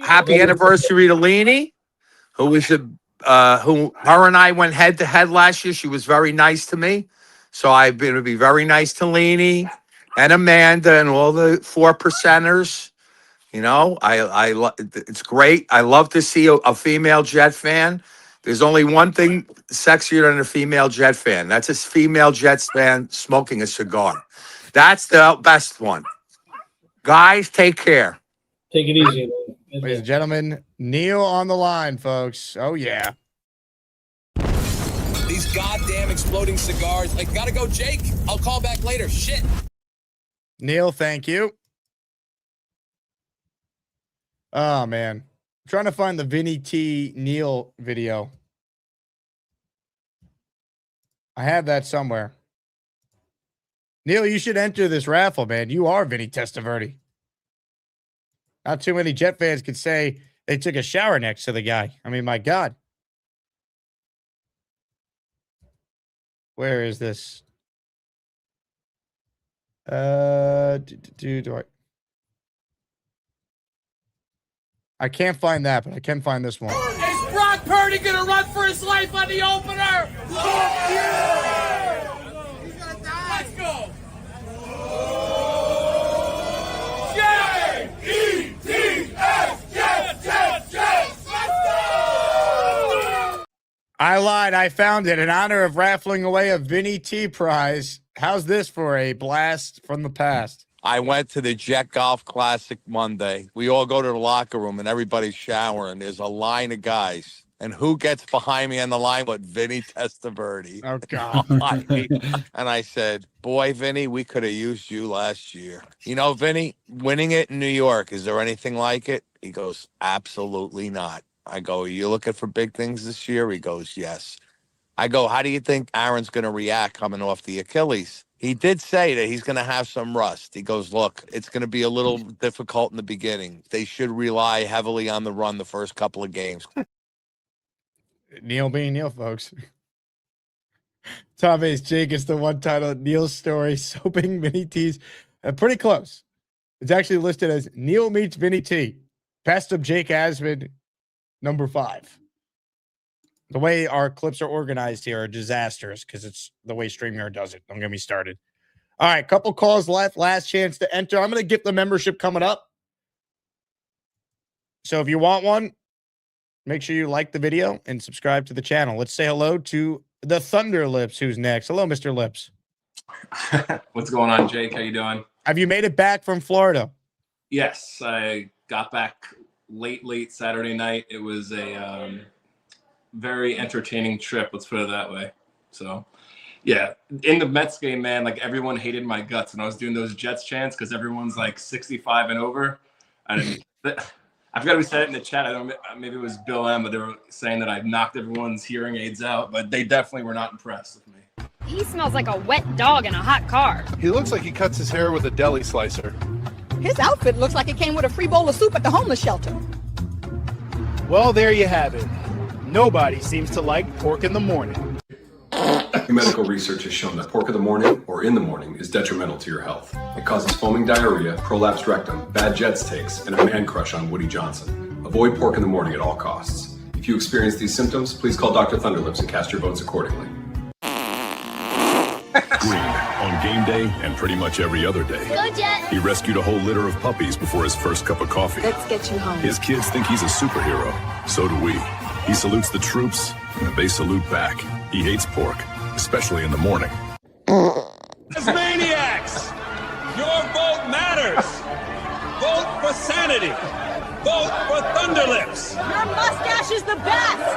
F: happy anniversary to Leanie, who her and I went head to head last year. She was very nice to me. So I've been to be very nice to Leanie and Amanda and all the 4%ers. You know, it's great. I love to see a female Jet fan. There's only one thing sexier than a female Jet fan. That's a female Jets fan smoking a cigar. That's the best one. Guys, take care.
H: Take it easy.
B: Ladies and gentlemen, Neil on the line, folks. Oh, yeah.
I: These goddamn exploding cigars. I gotta go, Jake. I'll call back later. Shit.
B: Neil, thank you. Oh, man. I'm trying to find the Vinny T. Neil video. I have that somewhere. Neil, you should enter this raffle, man. You are Vinny Testaverde. Not too many Jet fans could say they took a shower next to the guy. I mean, my God. Where is this? Do I can't find that, but I can find this one.
J: Is Brock Purdy gonna run for his life on the opener? Yeah! Let's go! J-E-T-S, Jets, Jets, Jets! Let's go!
B: I lied. I found it in honor of raffling away a Vinny T prize. How's this for a blast from the past?
F: I went to the Jet Golf Classic Monday. We all go to the locker room and everybody's showering. There's a line of guys. And who gets behind me on the line but Vinny Testaverde?
B: Oh, God.
F: And I said, boy, Vinny, we could have used you last year. You know, Vinny, winning it in New York, is there anything like it? He goes, absolutely not. I go, are you looking for big things this year? He goes, yes. I go, how do you think Aaron's going to react coming off the Achilles? He did say that he's going to have some rust. He goes, look, it's going to be a little difficult in the beginning. They should rely heavily on the run the first couple of games.
B: Neil being Neil, folks. Tom Ace Jake is the one title. Neil's story, soaping Vinny T's. Pretty close. It's actually listed as Neil meets Vinny T. Best of Jake Asman, number 5. The way our clips are organized here are disasters because it's the way StreamYard does it. Don't get me started. All right, couple calls left. Last chance to enter. I'm going to get the membership coming up. So if you want one, make sure you like the video and subscribe to the channel. Let's say hello to the Thunder Lips, who's next. Hello, Mr. Lips.
D: What's going on, Jake? How you doing?
B: Have you made it back from Florida?
D: Yes, I got back late Saturday night. It was a very entertaining trip, let's put it that way. So, yeah, in the Mets game, man, like everyone hated my guts when I was doing those Jets chants because everyone's like 65 and over. And I forgot we said it in the chat. I don't know, maybe it was Bill M, but they were saying that I knocked everyone's hearing aids out, but they definitely were not impressed with me.
L: He smells like a wet dog in a hot car.
U: He looks like he cuts his hair with a deli slicer.
W: His outfit looks like it came with a free bowl of soup at the homeless shelter.
S: Well, there you have it. Nobody seems to like pork in the morning.
X: Medical research has shown that pork in the morning or in the morning is detrimental to your health. It causes foaming diarrhea, prolapsed rectum, bad Jets takes, and a man crush on Woody Johnson. Avoid pork in the morning at all costs. If you experience these symptoms, please call Dr. Thunderlips and cast your votes accordingly.
Y: Green on game day and pretty much every other day.
L: Go Jets!
Y: He rescued a whole litter of puppies before his first cup of coffee.
W: Let's get you home.
Y: His kids think he's a superhero. So do we. He salutes the troops, and they salute back. He hates pork, especially in the morning.
U: Asmaniacs! Your vote matters! Vote for sanity! Vote for Thunderlips!
W: Your mustache is the best!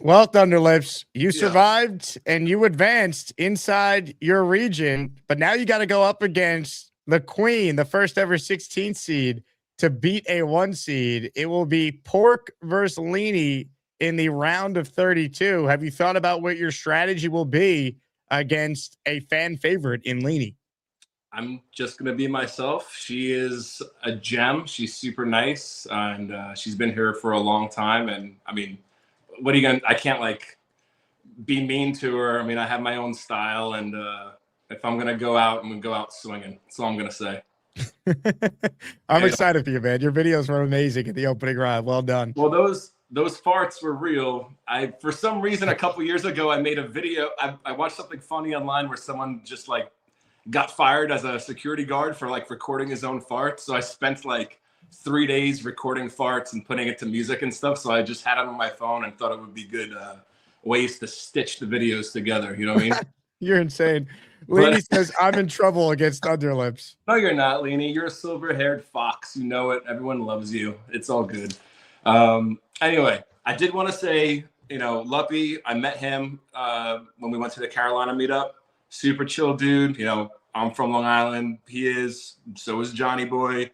B: Well, Thunderlips, you survived and you advanced inside your region, but now you got to go up against the Queen, the first ever 16th seed, to beat a 1 seed. It will be Pork versus Leany in the round of 32. Have you thought about what your strategy will be against a fan favorite in Leany?
D: I'm just going to be myself. She is a gem. She's super nice, and she's been here for a long time. And, I mean, what are you going to – I can't, like, be mean to her. I mean, I have my own style, and if I'm going to go out, I'm going to go out swinging. That's all I'm going to say.
B: I'm excited for you, man. Your videos were amazing at the opening round. Well done.
D: Well, those farts were real. For some reason, a couple years ago, I made a video. I watched something funny online where someone just like got fired as a security guard for like recording his own farts. So I spent like 3 days recording farts and putting it to music and stuff. So I just had it on my phone and thought it would be good ways to stitch the videos together. You know what I mean?
B: You're insane. Leany says, I'm in trouble against Thunderlips.
D: No, you're not, Leany. You're a silver-haired fox. You know it. Everyone loves you. It's all good. Anyway, I did want to say, you know, Luppy, I met him when we went to the Carolina meetup. Super chill dude. You know, I'm from Long Island. He is. So is Johnny Boy.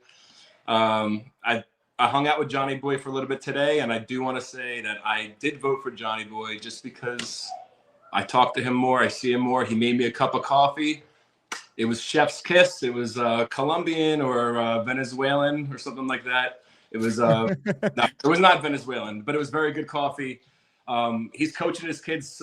D: I hung out with Johnny Boy for a little bit today, and I do want to say that I did vote for Johnny Boy just because I talked to him more. I see him more. He made me a cup of coffee. It was chef's kiss. It was Colombian or Venezuelan or something like that. It was no, it was not Venezuelan, but it was very good coffee. He's coaching his kids'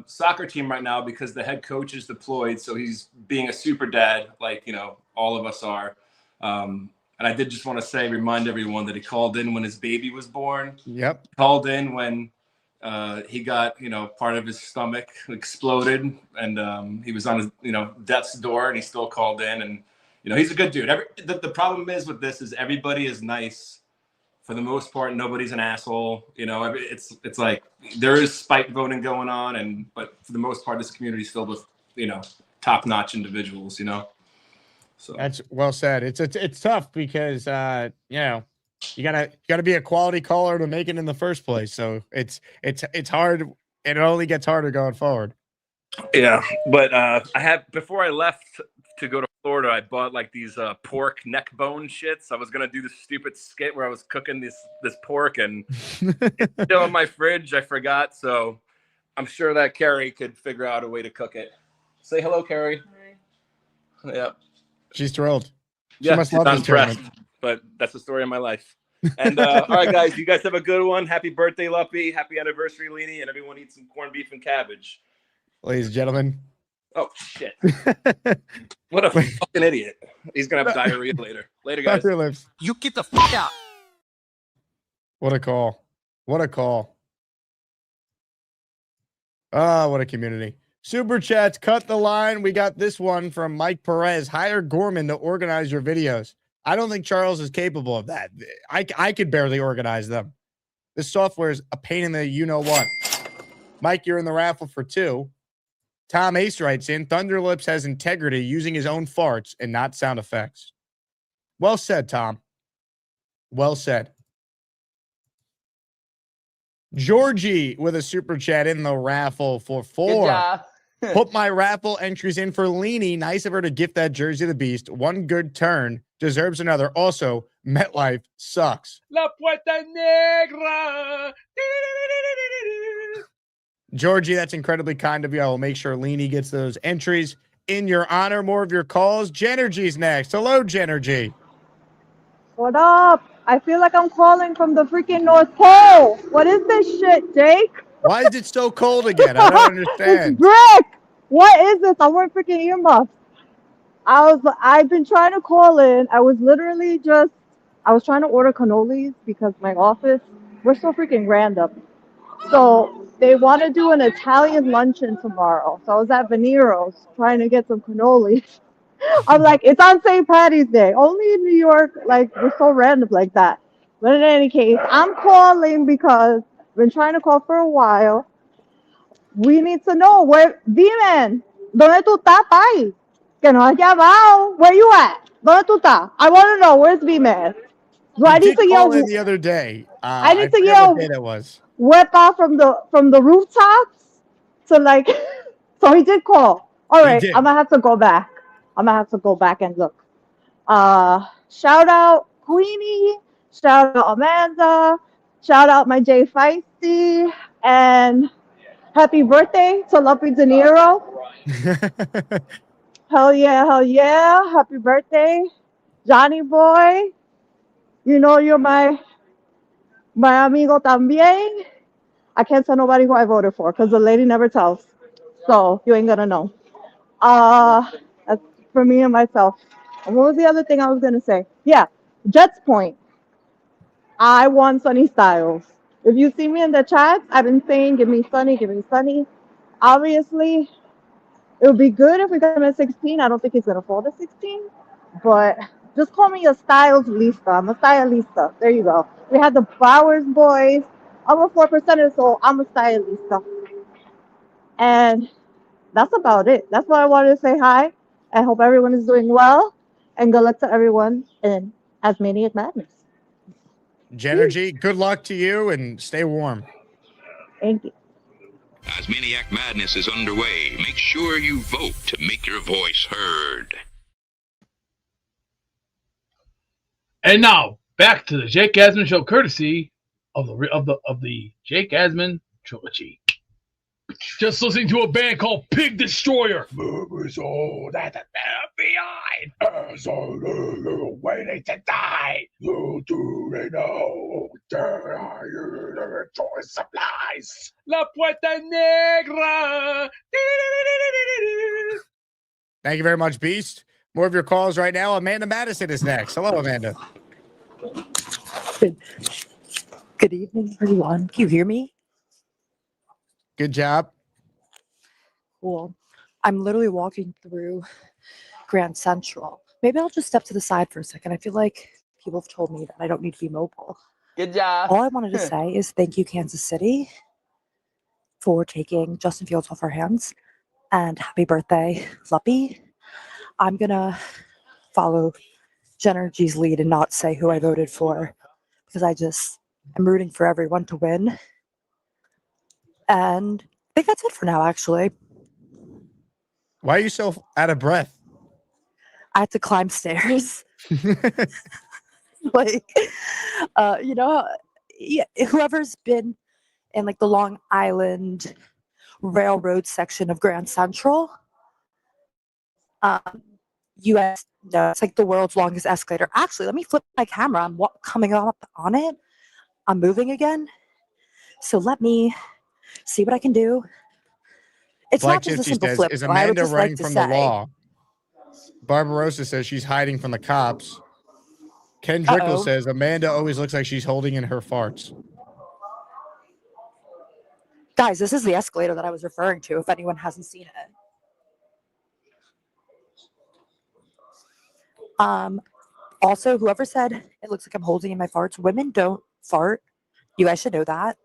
D: soccer team right now because the head coach is deployed. So he's being a super dad, like, you know, all of us are. And I did just want to remind everyone that he called in when his baby was born.
B: Yep.
D: Called in when he got, you know, part of his stomach exploded, and he was on his, you know, death's door, and he still called in. And, you know, he's a good dude. The problem is with this is everybody is nice for the most part. Nobody's an asshole. You know, it's like there is spite voting going on, but for the most part, this community is filled with, you know, top-notch individuals. You know. So
B: that's well said. It's tough because you know, you gotta be a quality caller to make it in the first place. So it's hard, and it only gets harder going forward.
D: Yeah, but I have, before I left to go to Florida, I bought like these pork neck bone shits. I was gonna do this stupid skit where I was cooking this pork, and it's still in my fridge. I forgot, so I'm sure that Carrie could figure out a way to cook it. Say hello, Carrie. Hi. Yeah,
B: she's thrilled. She
D: yeah,
B: must
D: she's
B: love
D: not
B: this
D: impressed,
B: tournament.
D: but that's the story of my life. And all right, guys, you guys have a good one. Happy birthday, Luppy. Happy anniversary, Leanie, and everyone eat some corned beef and cabbage.
B: Ladies and gentlemen.
D: Oh shit! What a fucking idiot. He's gonna have diarrhea later. Later, guys.
J: You get the fuck out.
B: What a call. What a call. Ah, what a community. Super chats, cut the line. We got this one from Mike Perez. Hire Gorman to organize your videos. I don't think Charles is capable of that. I could barely organize them. This software is a pain in the you-know-what. Mike, you're in the raffle for 2. Tom Ace writes in, Thunderlips has integrity using his own farts and not sound effects. Well said, Tom. Well said. Georgie with a super chat in the raffle for 4. Put my raffle entries in for Leanie. Nice of her to gift that jersey to the beast. One good turn deserves another. Also, MetLife sucks.
O: La Puerta Negra.
B: Georgie, that's incredibly kind of you. I will make sure Leanie gets those entries in your honor. More of your calls. Genergy's next. Hello, Genergy.
C: What up? I feel like I'm calling from the freaking North Pole. What is this shit, Jake?
B: Why is it so cold again? I don't understand.
C: It's brick. What is this? I'm wearing freaking earmuffs. I've been trying to call in. I was trying to order cannolis because my office, we're so freaking random. So they want to do an Italian luncheon tomorrow. So I was at Venero's trying to get some cannolis. I'm like, it's on St. Patty's Day. Only in New York, like, we're so random like that. But in any case, I'm calling because I've been trying to call for a while. We need to know where, D-Man, ¿dónde tú estás, pai? Que no has llamado. Where you at? ¿Dónde tú estás? I want to know, where's D-Man? Do I need to
B: call
C: yell?
B: in the other day.
C: I need to
B: forget
C: yell.
B: what day that was.
C: Wepa from the rooftops to like. So he did call. All right, I'm gonna have to go back. And look. Shout out Queenie. Shout out Amanda. Shout out my Jay Feisty. And happy birthday to Luppy De Niro. Hell yeah. Happy birthday, Johnny boy. You know you're my amigo también. I can't tell nobody who I voted for because the lady never tells. So you ain't gonna know. That's for me and myself. And what was the other thing I was gonna say? Yeah, Jets point. I won Sunny Styles. If you see me in the chats, I've been saying, give me Sunny. Obviously, it would be good if we got him at 16. I don't think he's gonna fall to 16, but just call me a Styles Lista. I'm a stylista. There you go. We had the Flowers boys. I'm a 4%er, so I'm a stylista. And that's about it. That's why I wanted to say hi. I hope everyone is doing well. And good luck to everyone in Asmaniac Madness.
B: Genergy, good luck to you and stay warm.
C: Thank you.
A: Asmaniac Madness is underway. Make sure you vote to make your voice heard.
O: And now back to the Jake Asman Show, courtesy of the Jake Asman trilogy. Just listening to a band called Pig Destroyer. Members all that behind. Waiting to die. You do they know the toy supplies. La Puerta Negra.
B: Thank you very much, Beast. More of your calls right now. Amanda Madison is next. Hello, Amanda.
N: Good evening, everyone. Can you hear me?
B: Good job.
N: Cool. I'm literally walking through Grand Central. Maybe I'll just step to the side for a second. I feel like people have told me that I don't need to be mobile.
P: Good job.
N: All I wanted to say is thank you, Kansas City, for taking Justin Fields off our hands. And happy birthday, Luppy. I'm going to follow Genergy's lead and not say who I voted for because I'm rooting for everyone to win. And I think that's it for now, actually.
B: Why are you so out of breath?
N: I had to climb stairs. Like, yeah, whoever's been in like the Long Island Railroad section of Grand Central, US, no, it's like the world's longest escalator. Actually, let me flip my camera. I'm coming up on it. I'm moving again. So let me see what I can do. It's
B: Black
N: not just a
B: Gypsy
N: simple
B: says,
N: flip.
B: is
N: though. I would
B: Amanda
N: just
B: running
N: like to
B: from the
N: say,
B: law? Barbarossa says she's hiding from the cops. Ken Drickle
N: Uh-oh.
B: says Amanda always looks like she's holding in her farts.
N: guys, this is the escalator that I was referring to, if anyone hasn't seen it. Also, whoever said it looks like I'm holding in my farts, women don't fart. You guys should know that.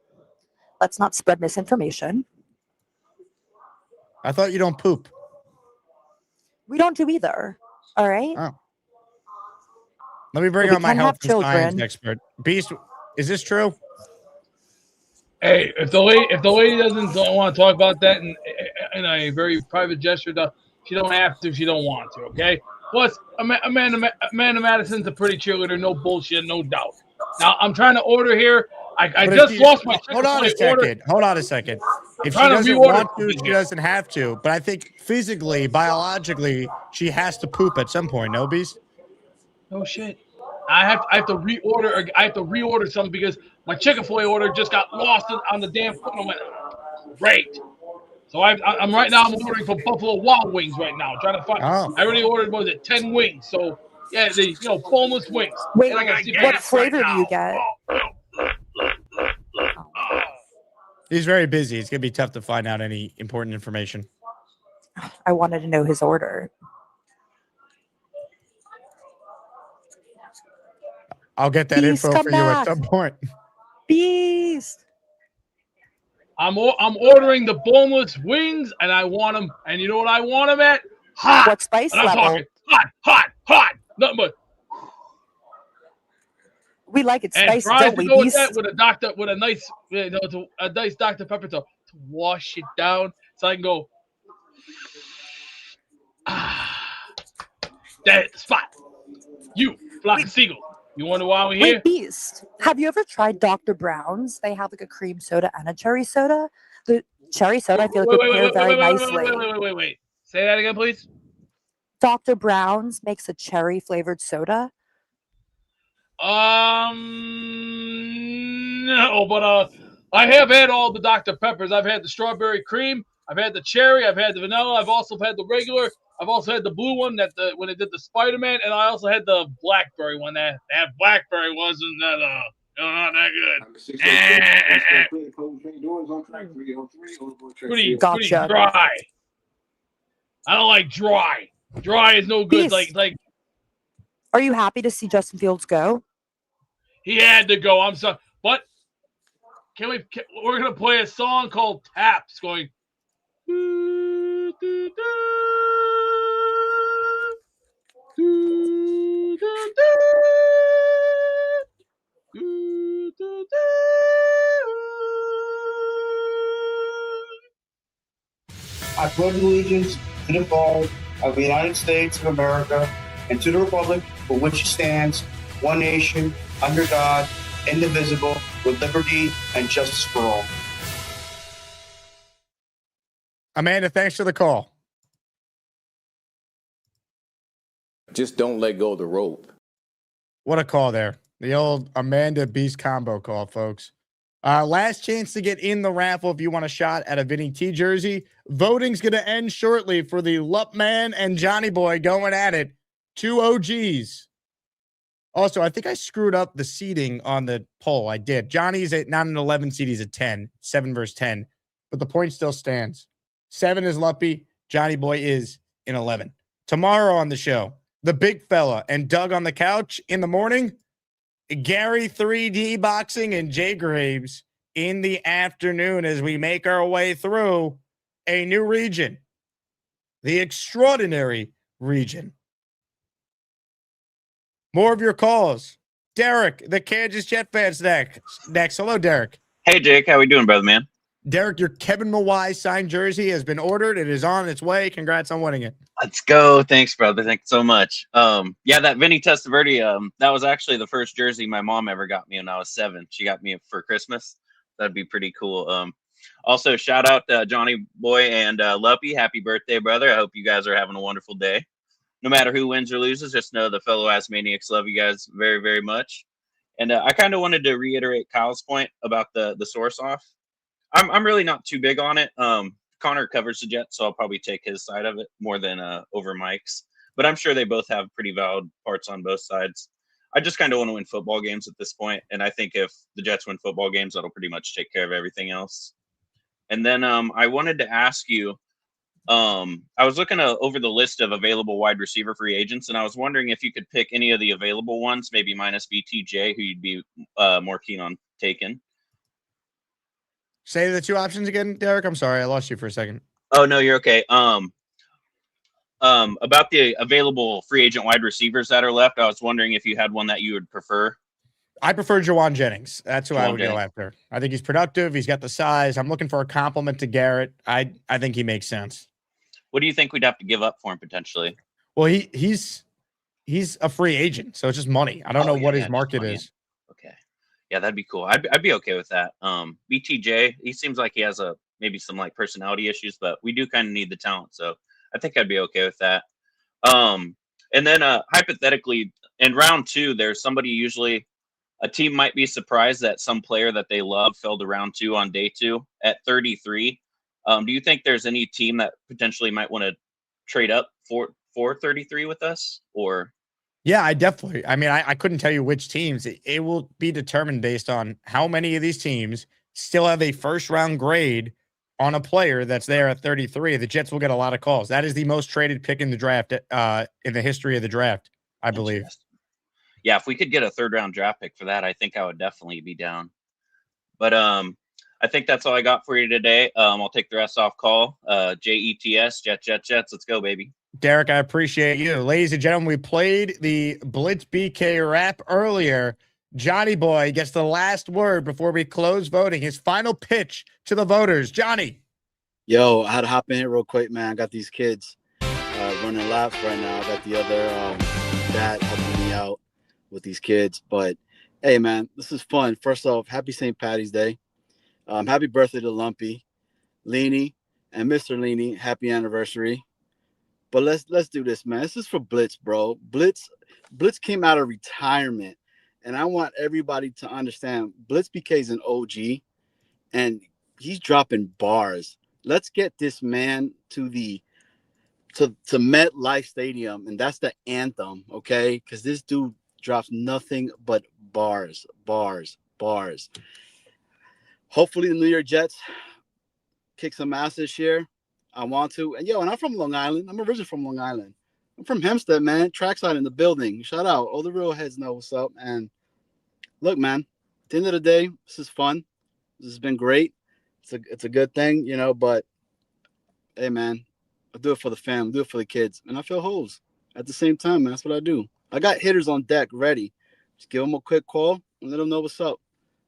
N: Let's not spread misinformation.
B: I thought you don't poop.
N: We don't do either. All right?
B: Oh. Let me bring
N: But we
B: on my
N: can have
B: health and science
N: children.
B: expert. Beast, is this true?
O: Hey, if the lady don't want to talk about that in a very private gesture, she don't have to. She don't want to. Okay. Plus, Amanda Madison's a pretty cheerleader. No bullshit, no doubt. Now I'm trying to order here. I
B: But
O: just lost my
B: hold on a
O: Chick-fil-A order.
B: second. Hold on a second. If she
O: trying to
B: doesn't
O: reorder
B: want to,
O: something
B: she
O: here.
B: doesn't have to. But I think physically, biologically, she has to poop at some point. No, Beast?
O: No shit. I have to reorder. I have to reorder something because my Chick-fil-A order just got lost on the damn phone. I went, great. So I'm right now. I'm ordering for Buffalo Wild Wings right now. Trying to find.
B: Oh.
O: I already ordered. What was it? 10 wings. So yeah, boneless wings.
N: Wait,
O: And I gotta see
N: what
O: gas
N: flavor
O: right
N: do you
O: now.
N: get?
B: He's very busy. It's going to be tough to find out any important information.
N: I wanted to know his order.
B: I'll get that
N: Beast,
B: info
N: come
B: for you at
N: back.
B: some point.
N: Beast.
O: I'm ordering the boneless wings, and I want them. And you know what I want them at? Hot.
N: What spice
O: and I'm
N: level?
O: talking hot. Nothing but.
N: We like it
O: And
N: spicy,
O: fries
N: don't
O: to
N: we,
O: go with
N: Beast?
O: that with a nice, a nice Dr. Pepper to wash it down, so I can go. That spot. You flock of seagulls. You wonder why we're here?
N: Wait, Beast, have you ever tried Dr. Brown's? They have like a cream soda and a cherry soda. The cherry soda, I feel like, would pair very nicely.
O: Wait. Say that again, please.
N: Dr. Brown's makes a cherry flavored soda.
O: No, but I have had all the Dr. Peppers. I've had the strawberry cream. I've had the cherry. I've had the vanilla. I've also had the regular. I've also had the blue one when they did the Spider-Man, and I also had the blackberry one. That blackberry wasn't that not that good. Pretty dry. I don't like dry. Dry is no good.
N: Beast.
O: Like.
N: Are you happy to see Justin Fields go?
O: He had to go. I'm sorry, but we're gonna play a song called Taps, going.
M: I pledge allegiance to the flag of the United States of America and to the republic for which it stands, one nation, under God, indivisible, with liberty and justice for all.
B: Amanda, thanks for the call.
P: Just don't let go of the rope.
B: What a call there. The old Amanda Beast combo call, folks. Last chance to get in the raffle if you want a shot at a Vinny T jersey. Voting's going to end shortly for the Lupman and Johnny Boy going at it. 2 OGs. Also, I think I screwed up the seating on the poll. I did. Johnny's at not an 11 seed. He's at 10. 7 versus 10. But the point still stands. 7 is Luppy. Johnny Boy is in 11. Tomorrow on the show, the big fella and Doug on the couch in the morning. Gary 3D Boxing and Jay Graves in the afternoon as we make our way through a new region, the extraordinary region. More of your calls. Derek, the Kansas Jet fans next. Hello, Derek.
Q: Hey, Jake. How we doing, brother, man?
B: Derek, your Kevin Mawai signed jersey has been ordered. It is on its way. Congrats on winning it.
G: Let's go. Thanks, brother. Thanks so much. Yeah, that Vinny Testaverde, that was actually the first jersey my mom ever got me when I was 7. She got me for Christmas. That'd be pretty cool. Also, shout out to Johnny Boy and Luppy. Happy birthday, brother. I hope you guys are having a wonderful day. No matter who wins or loses, just know the fellow Asmaniacs love you guys very, very much. And I kind of wanted to reiterate Kyle's point about the source off. I'm really not too big on it. Connor covers the Jets, so I'll probably take his side of it more than over Mike's. But I'm sure they both have pretty valid parts on both sides. I just kind of want to win football games at this point, and I think if the Jets win football games, that'll pretty much take care of everything else. And then I wanted to ask you, I was looking over the list of available wide receiver free agents, and I was wondering if you could pick any of the available ones, maybe minus BTJ, who you'd be more keen on taking.
B: Say the 2 options again, Derek. I'm sorry, I lost you for a second.
G: Oh no, you're okay. About the available free agent wide receivers that are left, I was wondering if you had one that you would prefer.
B: I prefer Jawan Jennings. That's who I would
G: Jennings.
B: go after. I think he's productive. He's got the size. I'm looking for a compliment to Garrett. I think he makes sense.
G: What do you think we'd have to give up for him potentially?
B: Well, he's a free agent, so it's just money. I don't know what his market is.
G: Okay. Yeah, that'd be cool. I'd be okay with that. BTJ, he seems like he has maybe some like personality issues, but we do kind of need the talent, so I think I'd be okay with that. And then hypothetically, in round 2, there's somebody usually a team might be surprised that some player that they love fell to round 2 on day 2 at 33. Do you think there's any team that potentially might want to trade up for 33 with us, or?
B: Yeah, I mean, I couldn't tell you which teams. It will be determined based on how many of these teams still have a first round grade on a player that's there at 33. The Jets will get a lot of calls. That is the most traded pick in the draft in the history of the draft, I believe.
G: Yeah, if we could get a 3rd round draft pick for that, I think I would definitely be down. But I think that's all I got for you today. I'll take the rest off call. JETS, Jets. Let's go, baby.
B: Derek, I appreciate you. Ladies and gentlemen, we played the Blitz BK rap earlier. Johnny Boy gets the last word before we close voting. His final pitch to the voters. Johnny.
Q: Yo, I had to hop in here real quick, man. I got these kids running laps right now. I got the other dad helping me out with these kids. But, hey, man, this is fun. First off, happy St. Patty's Day. Happy birthday to Lumpy, Leany, and Mr. Leany. Happy anniversary. But let's do this, man. This is for Blitz, bro. Blitz came out of retirement, and I want everybody to understand Blitz BK is an OG, and he's dropping bars. Let's get this man to MetLife Stadium, and that's the anthem, okay? Because this dude drops nothing but bars. Hopefully the New York Jets kick some ass this year. I want to. And I'm from Long Island. I'm originally from Long Island. I'm from Hempstead, man. Trackside in the building. Shout out. All the real heads know what's up. And look, man, at the end of the day, this is fun. This has been great. It's a good thing, but hey, man, I do it for the fam. I do it for the kids. And I feel hoes at the same time, man. That's what I do. I got hitters on deck ready. Just give them a quick call and let them know what's up.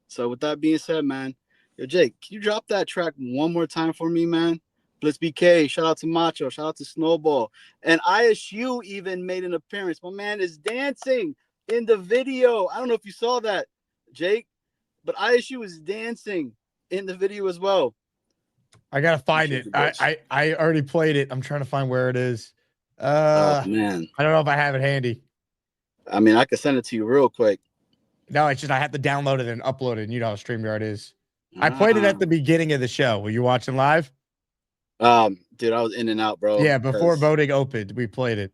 Q: So with that being said, man, yo, Jake, can you drop that track one more time for me, man? Blitz BK, shout out to Macho, shout out to Snowball. And ISU even made an appearance. My man is dancing in the video. I don't know if you saw that, Jake, but ISU is dancing in the video as well.
B: I gotta find it. I already played it. I'm trying to find where it is.
Q: Oh, man.
B: I don't know if I have it handy.
Q: I mean, I could send it to you real quick.
B: No, it's just I have to download it and upload it, and you know how StreamYard is. I played it at the beginning of the show. Were you watching live?
Q: Dude, I was in and out, bro.
B: Yeah, before voting opened, we played it.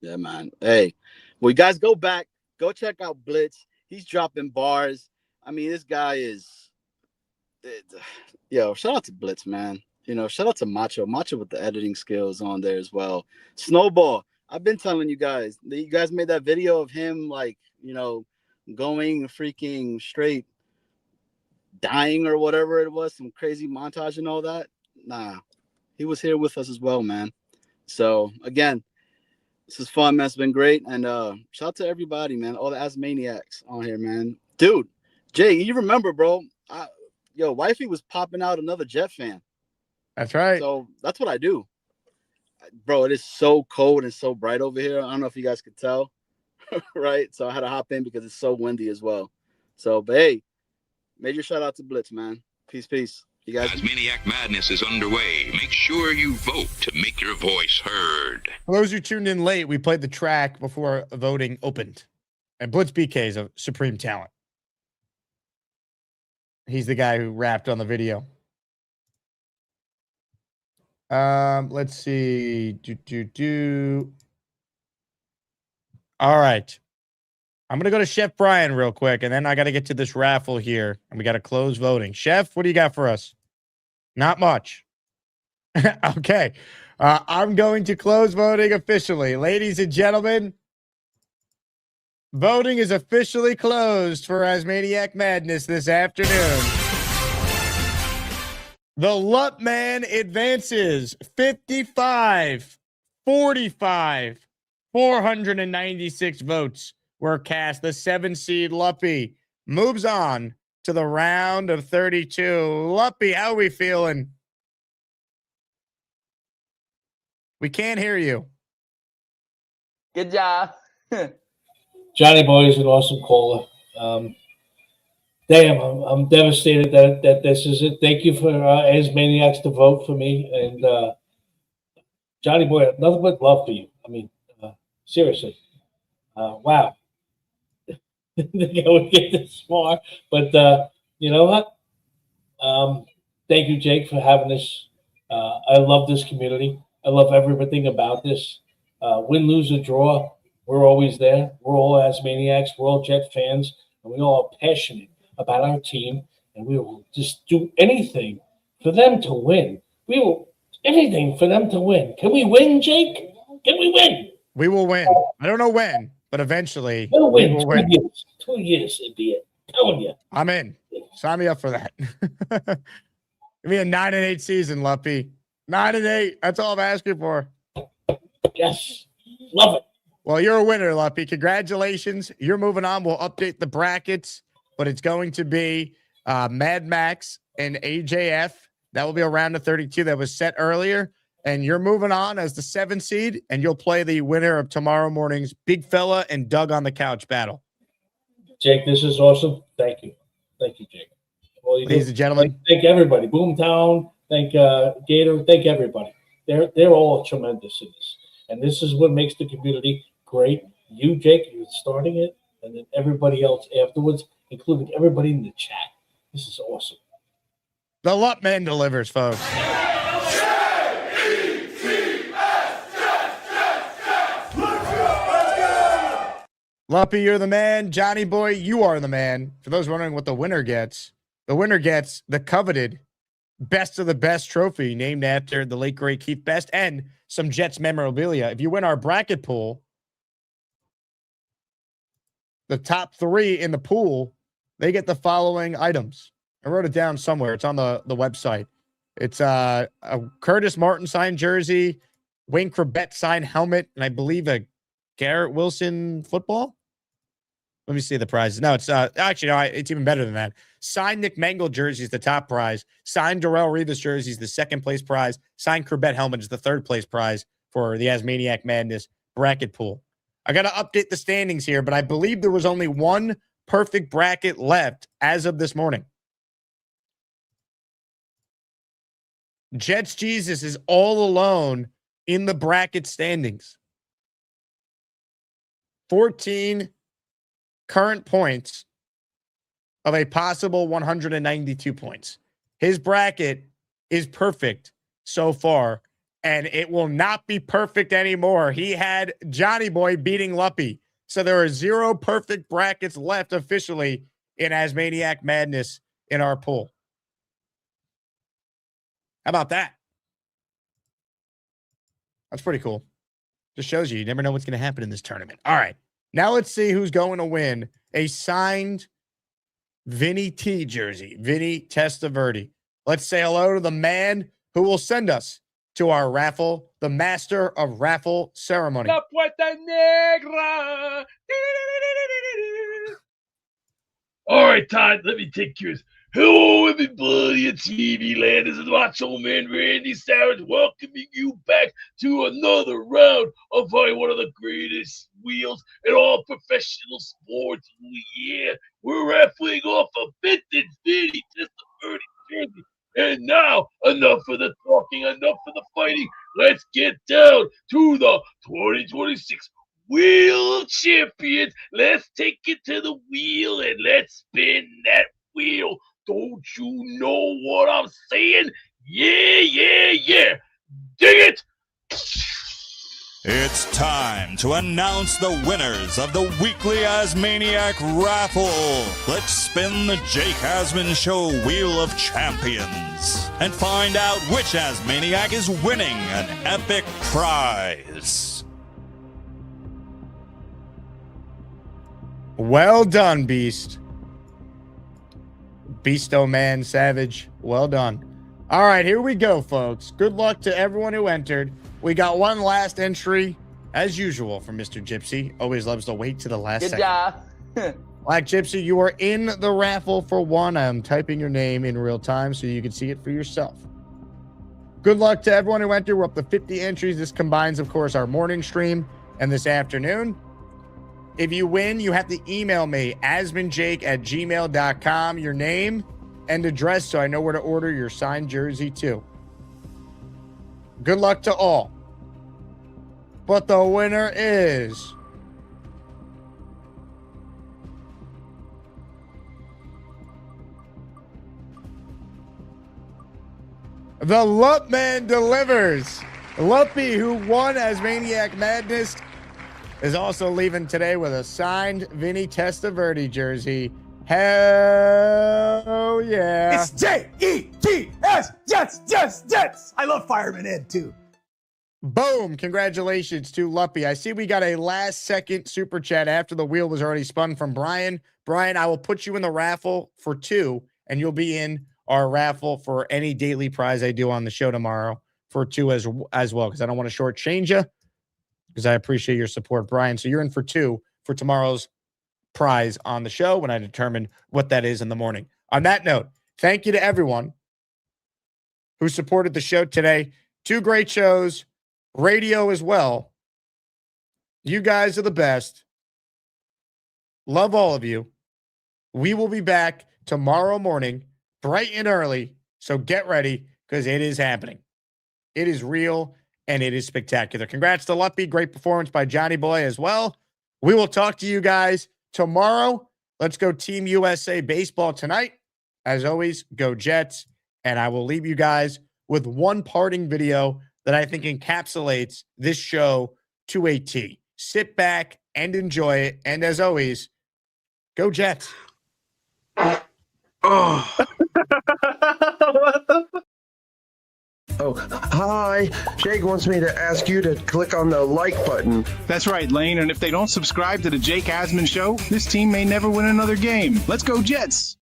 Q: Yeah, man. Hey, well, you guys go back, go check out Blitz. He's dropping bars. I mean, this guy is, shout out to Blitz, man. Shout out to Macho with the editing skills on there as well. Snowball, I've been telling you guys made that video of him, like, going freaking straight dying or whatever it was, some crazy montage and all that. Nah, he was here with us as well, man. So again, this is fun, man. It's been great. And shout out to everybody, man. All the Asmaniacs on here, man. Dude, Jay, you remember, bro, yo, wifey was popping out another Jet fan.
B: That's right.
Q: So that's what I do. Bro, it is so cold and so bright over here. I don't know if you guys could tell, right? So I had to hop in because it's so windy as well. So, but hey, major shout out to Blitz, man. Peace, peace. You guys.
A: Asmaniac Madness is underway. Make sure you vote to make your voice heard.
B: For those who tuned in late, we played the track before voting opened. And Blitz BK is a supreme talent. He's the guy who rapped on the video. Let's see. All right. I'm going to go to Chef Brian real quick, and then I got to get to this raffle here, and we got to close voting. Chef, what do you got for us? Not much. Okay. I'm going to close voting officially. Ladies and gentlemen, voting is officially closed for Asmaniac Madness this afternoon. The Lup Man advances 55, 45, 496 votes were cast. The 7-seed Luppy moves on to the round of 32. Luppy, how are we feeling? We can't hear you.
E: Good job.
H: Johnny Boy is an awesome caller. Damn, I'm devastated that this is it. Thank you for Asmaniacs to vote for me. And Johnny Boy, nothing but love for you. I mean, seriously. Wow. I would get this far. But you know what? Thank you, Jake, for having this. I love this community. I love everything about this. Win, lose, or draw, we're always there. We're all Asmaniacs. We're all Jet fans. And we all are passionate about our team, and we will just do anything for them to win. We will everything for them to win. Can we win, Jake? Can we win?
B: We will win. I don't know when, but eventually
H: We'll
B: we
H: win.
B: will
H: 2
B: win.
H: years. 2 years it'd be it. I'm telling you.
B: I'm in. Sign me up for that. Give me a 9-8 season, Luppy. 9-8. That's all I'm asking for.
H: Yes. Love it.
B: Well, you're a winner, Luppy. Congratulations. You're moving on. We'll update the brackets, but it's going to be Mad Max and AJF. That will be a round of 32 that was set earlier. And you're moving on as the 7 seed, and you'll play the winner of tomorrow morning's Big Fella and Doug on the Couch battle.
H: Jake, this is awesome. Thank you. Thank you, Jake. Well,
B: Ladies and gentlemen.
H: Thank everybody. Boomtown. Thank Gator. Thank everybody. They're all tremendous in this. And this is what makes the community great. You, Jake, you're starting it, and then everybody else afterwards, including everybody in the chat. This is awesome.
B: The Lup Man delivers, folks. Luppy, you're the man. Johnny Boy, you are the man. For those wondering what the winner gets the coveted Best of the Best trophy named after the late, great Keith Best and some Jets memorabilia. If you win our bracket pool, the top 3 in the pool, they get the following items. I wrote it down somewhere. It's on the website. It's a Curtis Martin signed jersey, Wayne Corbett signed helmet, and I believe a Garrett Wilson football. Let me see the prizes. No, it's actually no, it's even better than that. Signed Nick Mangold jersey is the top prize. Signed Darrell Revis jersey is the second place prize. Signed Corbett helmet is the third place prize for the Asmaniac Madness bracket pool. I got to update the standings here, but I believe there was only one perfect bracket left as of this morning. Jets Jesus is all alone in the bracket standings. 14 current points of a possible 192 points. His bracket is perfect so far, and it will not be perfect anymore. He had Johnny Boy beating Luppy. So there are 0 perfect brackets left officially in Asmaniac Madness in our pool. How about that? That's pretty cool. Just shows you never know what's going to happen in this tournament. All right. Now let's see who's going to win a signed Vinny T jersey. Vinny Testaverde. Let's say hello to the man who will send us to our raffle, the master of raffle ceremony.
O: La Puerta Negra. All right, Todd, let me take yours. Hello, everybody at TV Land. This is Macho Man Randy Savage welcoming you back to another round of probably one of the greatest wheels in all professional sports. Yeah, we're raffling off a vintage Vinny Testaverde jersey. And now, enough of the talking, enough of the fighting. Let's get down to the 2026 Wheel of Champions. Let's take it to the wheel and let's spin that wheel. Don't you know what I'm saying? Yeah. Dig it!
I: It's time to announce the winners of the weekly Asmaniac raffle. Let's spin the Jake Asman Show Wheel of Champions and find out which Asmaniac is winning an epic prize.
B: Well done, Beast. Beasto Man Savage. Well done. All right, here we go, folks. Good luck to everyone who entered. We got one last entry, as usual, from Mr. Gypsy. Always loves to wait to the last
E: Good
B: second.
E: job.
B: Black Gypsy, you are in the raffle for one. I'm typing your name in real time so you can see it for yourself. Good luck to everyone who entered. We're up to 50 entries. This combines, of course, our morning stream and this afternoon. If you win, you have to email me, asmanjake@gmail.com, your name and address so I know where to order your signed jersey too. Good luck to all. But the winner is the Lupman Delivers. Luppy, who won Asmaniac Madness, is also leaving today with a signed Vinny Testaverde jersey. Hell yeah.
S: It's J-E-T-S, Jets. I love Fireman Ed, too.
B: Boom. Congratulations to Luppy. I see we got a last-second super chat after the wheel was already spun from Brian. Brian, I will put you in the raffle for 2, and you'll be in our raffle for any daily prize I do on the show tomorrow for 2 as well, because I don't want to shortchange you, because I appreciate your support, Brian. So you're in for 2 for tomorrow's prize on the show when I determine what that is in the morning. On that note, thank you to everyone who supported the show today. 2 great shows, radio as well. You guys are the best. Love all of you. We will be back tomorrow morning, bright and early. So get ready, because it is happening. It is real and it is spectacular. Congrats to Luppy. Great performance by Johnny Boy as well. We will talk to you guys tomorrow. Let's go Team USA baseball tonight. As always, go Jets. And I will leave you guys with one parting video that I think encapsulates this show to a T. Sit back and enjoy it. And as always, go Jets.
K: Oh. Oh, hi. Jake wants me to ask you to click on the like button.
S: That's right, Lane. And if they don't subscribe to the Jake Asman Show, this team may never win another game. Let's go Jets.